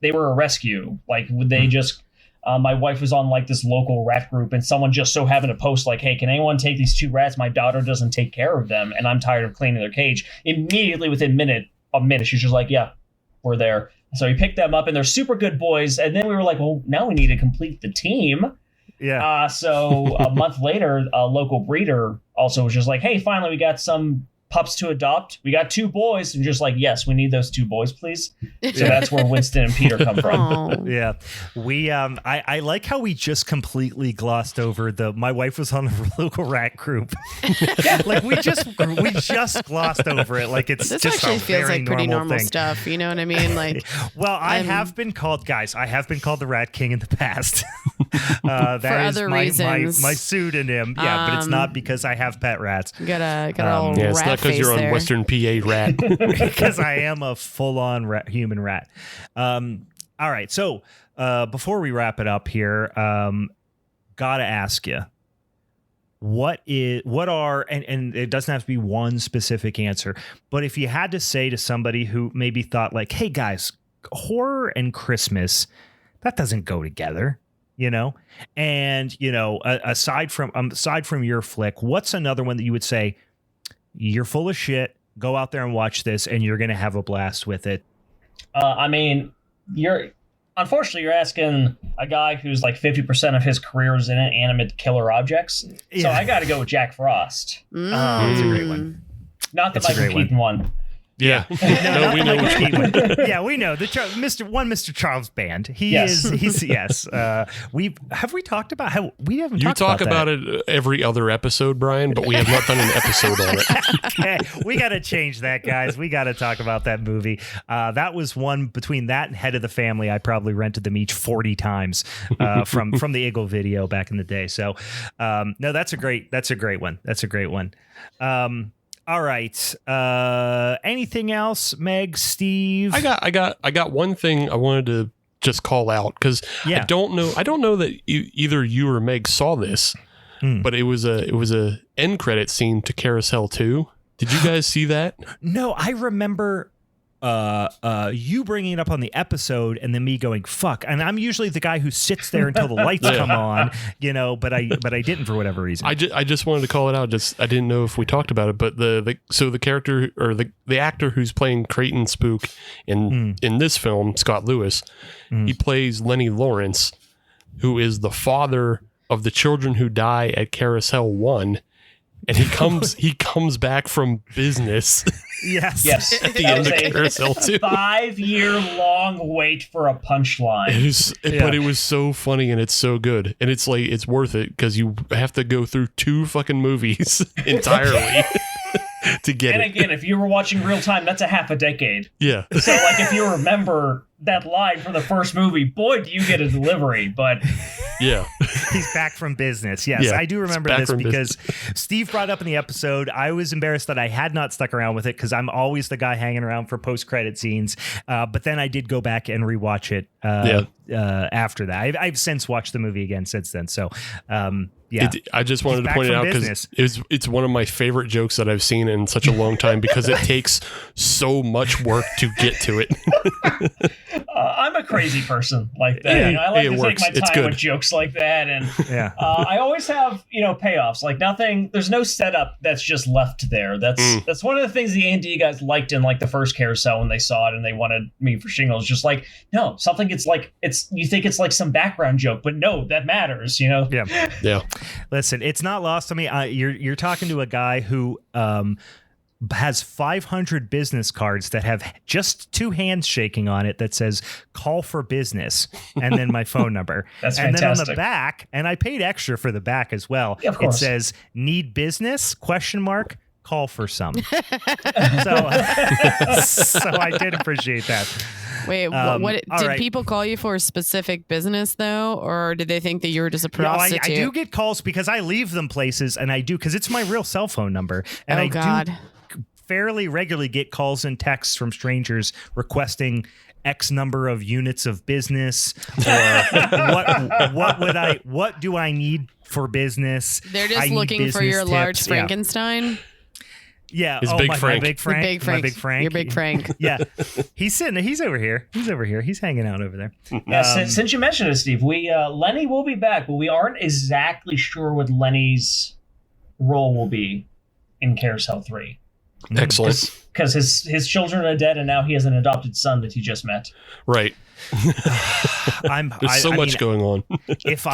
[SPEAKER 5] They were a rescue. Like they just. My wife was on like this local rat group, and someone just so happened to post like, "Hey, can anyone take these 2 rats? My daughter doesn't take care of them, and I'm tired of cleaning their cage." Immediately within a minute, she's just like, "Yeah, we're there." So we picked them up, and they're super good boys. And then we were like, "Well, now we need to complete the team."
[SPEAKER 3] Yeah.
[SPEAKER 5] So a month later, a local breeder also was just like, "Hey, finally we got some pups to adopt. We got 2 boys," and just like, "Yes, we need those 2 boys, please." So that's where Winston and Peter come from.
[SPEAKER 3] Yeah, we I like how we just completely glossed over my wife was on a local rat group. Like we just glossed over it. Like it's
[SPEAKER 6] this
[SPEAKER 3] just
[SPEAKER 6] actually
[SPEAKER 3] a
[SPEAKER 6] feels
[SPEAKER 3] very
[SPEAKER 6] like pretty normal
[SPEAKER 3] thing.
[SPEAKER 6] stuff. You know what I mean? Like,
[SPEAKER 3] well, I have been called the Rat King in the past. That
[SPEAKER 6] for
[SPEAKER 3] is
[SPEAKER 6] other
[SPEAKER 3] my
[SPEAKER 6] reasons.
[SPEAKER 3] my pseudonym. Yeah, but it's not because I have pet rats.
[SPEAKER 6] Got a old
[SPEAKER 4] it's
[SPEAKER 6] rat
[SPEAKER 4] not because you're
[SPEAKER 6] there.
[SPEAKER 4] on Western PA rat.
[SPEAKER 3] Because I am a full-on human rat. All right, so before we wrap it up here, gotta ask you, what are and it doesn't have to be one specific answer, but if you had to say to somebody who maybe thought like, "Hey guys, horror and Christmas, that doesn't go together," you know, and aside from your flick, what's another one that you would say, "You're full of shit. Go out there and watch this, and you're going to have a blast with it"?
[SPEAKER 5] I mean, unfortunately you're asking a guy who's like 50% of his career is in inanimate killer objects. Yeah. So I got to go with Jack Frost.
[SPEAKER 3] Oh, that's a great one.
[SPEAKER 5] Not the Michael Keaton one.
[SPEAKER 4] Yeah.
[SPEAKER 3] No,
[SPEAKER 4] we know which one.
[SPEAKER 3] Yeah, we know the Mr. Charles Band.
[SPEAKER 5] He's
[SPEAKER 3] yes. We talked about how we haven't.
[SPEAKER 4] You talk about
[SPEAKER 3] that.
[SPEAKER 4] it every other episode, Brian, but we have not done an episode on it.
[SPEAKER 3] Okay, we got to change that, guys. We got to talk about that movie. That was one between that and Head of the Family. I probably rented them each 40 times from the Eagle video back in the day. So no, that's a great one. That's a great one. All right. Anything else, Meg, Steve?
[SPEAKER 4] I got one thing I wanted to just call out because I don't know that either you or Meg saw this, but it was a end credit scene to CarousHELL 2. Did you guys see that?
[SPEAKER 3] No, I remember you bringing it up on the episode and then me going fuck, and I'm usually the guy who sits there until the lights come on, but I didn't for whatever reason.
[SPEAKER 4] I just wanted to call it out. I didn't know if we talked about it, but the character or the actor who's playing Creighton Spook in this film, Scott Lewis, he plays Lenny Lawrence, who is the father of the children who die at CarousHELL 1. And he comes back from business.
[SPEAKER 3] Yes.
[SPEAKER 4] At the end of CarousHELL 2.
[SPEAKER 5] 5-year-long wait for a punchline.
[SPEAKER 4] But it was so funny and it's so good. And it's like, it's worth it because you have to go through 2 fucking movies entirely to get it.
[SPEAKER 5] And again, if you were watching real time, that's a half a decade.
[SPEAKER 4] Yeah.
[SPEAKER 5] So like if you remember that line from the first movie, boy, do you get a delivery. But
[SPEAKER 4] yeah.
[SPEAKER 3] He's back from business. Yes, I do remember this because Steve brought up in the episode. I was embarrassed that I had not stuck around with it because I'm always the guy hanging around for post-credit scenes. But then I did go back and rewatch it after that. I've since watched the movie again since then. So,
[SPEAKER 4] I just wanted to point it out because it's one of my favorite jokes that I've seen in such a long time because it takes so much work to get to it.
[SPEAKER 5] I'm a crazy person like that.
[SPEAKER 4] Yeah,
[SPEAKER 5] I like to
[SPEAKER 4] works.
[SPEAKER 5] take my time with jokes like that, and I always have payoffs. Like nothing. There's no setup that's just left there. That's one of the things the A&D guys liked in like the first Carousel when they saw it and they wanted me for Shingles. Just like no, something. It's like you think it's like some background joke, but no, that matters.
[SPEAKER 3] Yeah. Listen, it's not lost on me. You're talking to a guy who has 500 business cards that have just 2 hands shaking on it that says "call for business" and then my phone number.
[SPEAKER 5] That's
[SPEAKER 3] and
[SPEAKER 5] fantastic.
[SPEAKER 3] then on the back, and I paid extra for the back as well.
[SPEAKER 5] Yeah, of course.
[SPEAKER 3] It says "need business?" ? Call for some. So I did appreciate that.
[SPEAKER 6] Wait, what did people call you for a specific business though, or did they think that you were just a prostitute?
[SPEAKER 3] I do get calls because I leave them places, and I do because it's my real cell phone number, and do fairly regularly get calls and texts from strangers requesting X number of units of business, or what do I need for business?
[SPEAKER 6] They're just looking for your large Frankenstein.
[SPEAKER 3] Yeah.
[SPEAKER 4] His Big Frank.
[SPEAKER 3] My Big Frank.
[SPEAKER 6] My Big Frank. Your Big Frank.
[SPEAKER 3] Yeah. He's over here. He's hanging out over there.
[SPEAKER 5] Yeah, since you mentioned it, Steve, Lenny will be back, but we aren't exactly sure what Lenny's role will be in CarousHELL 3.
[SPEAKER 4] Excellent.
[SPEAKER 5] Because his children are dead, and now he has an adopted son that he just met.
[SPEAKER 4] Right. There's so much going on.
[SPEAKER 3] If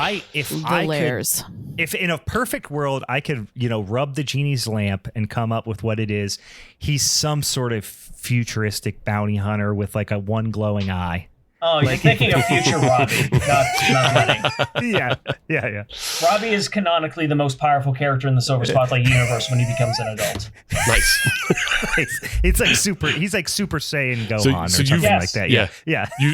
[SPEAKER 3] in a perfect world I could, rub the genie's lamp and come up with what it is, he's some sort of futuristic bounty hunter with like a one glowing eye.
[SPEAKER 5] Oh, you're thinking of future Robbie, not Lenny.
[SPEAKER 3] Yeah.
[SPEAKER 5] Robbie is canonically the most powerful character in the Silver Spotlight universe when he becomes an adult.
[SPEAKER 4] Nice.
[SPEAKER 3] It's like he's like Super Saiyan Gohan or something like that. Yeah.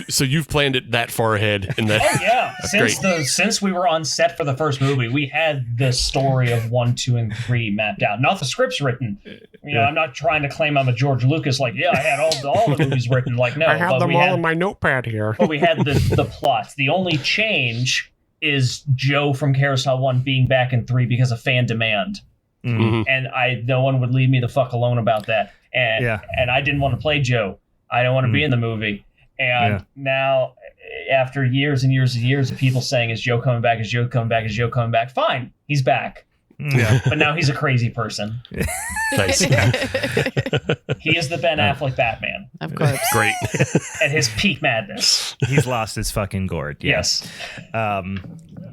[SPEAKER 4] So you've planned it that far ahead, and that.
[SPEAKER 5] Oh yeah.
[SPEAKER 4] That's
[SPEAKER 5] since we were on set for the first movie, we had the story of 1, 2, and 3 mapped out. Not the scripts written. I'm not trying to claim I'm a George Lucas. Like, I had all the movies written. Like, no,
[SPEAKER 4] I have them all in my notepad here.
[SPEAKER 5] But we had the plot. The only change is Joe from CarousHELL 1 being back in 3 because of fan demand.
[SPEAKER 4] Mm-hmm.
[SPEAKER 5] And no one would leave me the fuck alone about that. And I didn't want to play Joe. I don't want to be in the movie. And now, after years and years and years of people saying, is Joe coming back? Is Joe coming back? Is Joe coming back? Fine. He's back.
[SPEAKER 3] Yeah.
[SPEAKER 5] But now he's a crazy person.
[SPEAKER 4] Nice.
[SPEAKER 5] He is the Ben Affleck Batman.
[SPEAKER 6] Of course.
[SPEAKER 4] Great.
[SPEAKER 5] At his peak madness.
[SPEAKER 3] He's lost his fucking gourd. Yeah.
[SPEAKER 5] Yes.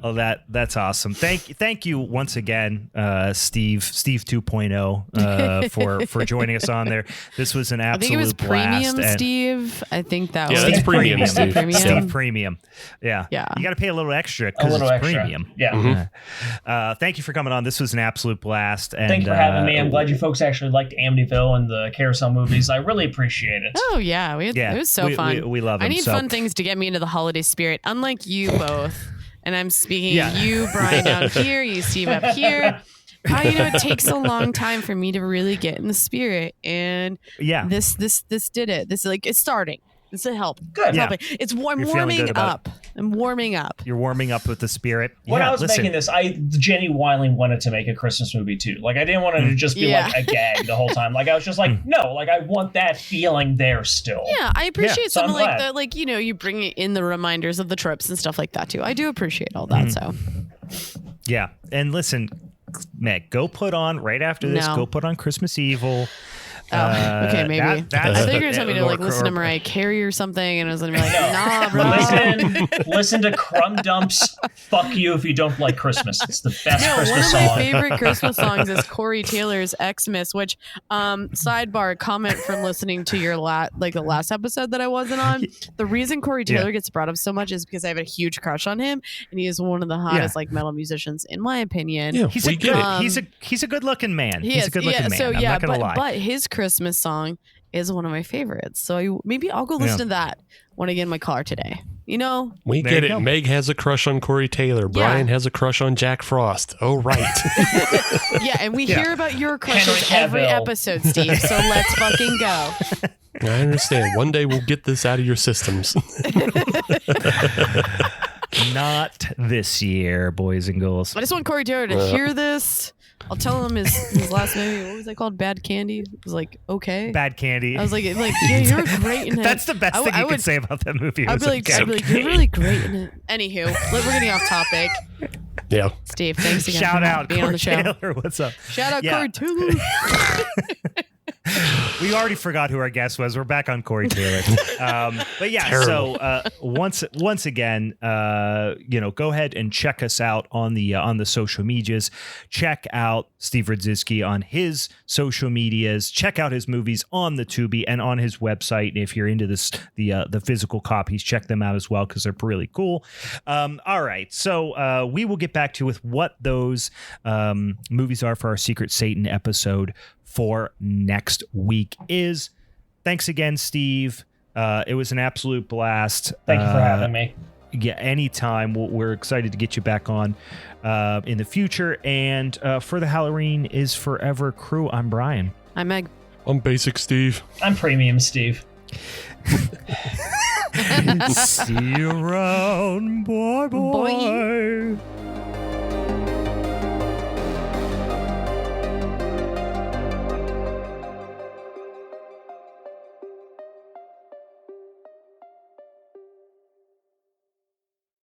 [SPEAKER 3] Oh, that's awesome. Thank you once again, Steve 2.0, for joining us on there. This was an absolute blast.
[SPEAKER 6] I think it was Premium Steve. I think that was
[SPEAKER 4] that's Premium Steve.
[SPEAKER 3] Steve Premium. Yeah.
[SPEAKER 6] Yeah.
[SPEAKER 3] You got to pay a little extra because it's premium.
[SPEAKER 5] Yeah.
[SPEAKER 4] Mm-hmm.
[SPEAKER 3] Thank you for coming on. This was an absolute blast. And,
[SPEAKER 5] thank you for having me. I'm glad you folks actually liked Amityville and the CarousHELL movies. I really appreciate it.
[SPEAKER 6] Oh yeah, it was so fun.
[SPEAKER 3] We love it.
[SPEAKER 6] I need fun things to get me into the holiday spirit. Unlike you both, and I'm speaking of you, Brian, down here, you, Steve, up here. It takes a long time for me to really get in the spirit, and this did it. This is like it's starting. It's a help.
[SPEAKER 5] Good.
[SPEAKER 6] It's warming up. I'm warming up.
[SPEAKER 3] You're warming up with the spirit.
[SPEAKER 5] When I was making this, I genuinely wanted to make a Christmas movie too. Like I didn't want it to just be like a gag the whole time. Like I was just like, no, like I want that feeling there still.
[SPEAKER 6] Yeah, I appreciate something like that. Like, you bring in the reminders of the trips and stuff like that too. I do appreciate all that. So.
[SPEAKER 3] Yeah. And listen, Meg, go put on right after this, go put on Christmas Evil.
[SPEAKER 6] Oh, okay, maybe. I thought you were going to tell me to listen to Mariah Carey or something, and I was going to be like, nah, bro.
[SPEAKER 5] Listen to Crumb Dump's Fuck You If You Don't Like Christmas. It's the best Christmas song.
[SPEAKER 6] One of my favorite Christmas songs is Corey Taylor's Xmas, which, sidebar, comment from listening to your the last episode that I wasn't on. The reason Corey Taylor gets brought up so much is because I have a huge crush on him, and he is one of the hottest metal musicians, in my opinion.
[SPEAKER 4] Yeah,
[SPEAKER 3] he's a good looking man. He's a good looking man.
[SPEAKER 6] So,
[SPEAKER 3] I'm not going to lie.
[SPEAKER 6] But his Christmas song is one of my favorites, so maybe I'll go listen to that when I get in my car today.
[SPEAKER 4] We get it. Meg has a crush on Corey Taylor. Brian has a crush on Jack Frost. Oh, right.
[SPEAKER 6] Yeah, and we hear about your crushes every episode, Steve. So let's fucking go.
[SPEAKER 4] I understand. One day we'll get this out of your systems.
[SPEAKER 3] Not this year, boys and girls.
[SPEAKER 6] I just want Corey Taylor to hear this. I'll tell him his last movie. What was it called? Bad Candy. It was like, okay.
[SPEAKER 3] Bad Candy.
[SPEAKER 6] I was like, yeah, you're great in it.
[SPEAKER 3] That's the best thing you could say about that movie.
[SPEAKER 6] I'd be like, you're really great in it. Anywho, we're getting off topic.
[SPEAKER 4] Yeah.
[SPEAKER 6] Steve, thanks again
[SPEAKER 3] Shout
[SPEAKER 6] for
[SPEAKER 3] out
[SPEAKER 6] being
[SPEAKER 3] Corey
[SPEAKER 6] on the show.
[SPEAKER 3] Taylor. What's up?
[SPEAKER 6] Shout out Corey Taylor.
[SPEAKER 3] We already forgot who our guest was. We're back on Corey Taylor. But yeah,
[SPEAKER 4] Terrible.
[SPEAKER 3] so once again, go ahead and check us out on the social medias. Check out Steve Rudzinski on his social medias. Check out his movies on the Tubi and on his website. If you're into the physical copies, check them out as well because they're really cool. All right, so we will get back to you with what those movies are for our Secret Satan episode for next week is. Thanks again, Steve. It was an absolute blast.
[SPEAKER 5] Thank you for having me.
[SPEAKER 3] Yeah, anytime. We're excited to get you back on in the future. And for the Halloween is Forever crew, I'm Brian.
[SPEAKER 6] I'm Meg.
[SPEAKER 4] I'm Basic Steve.
[SPEAKER 5] I'm Premium Steve.
[SPEAKER 3] See you around, boy.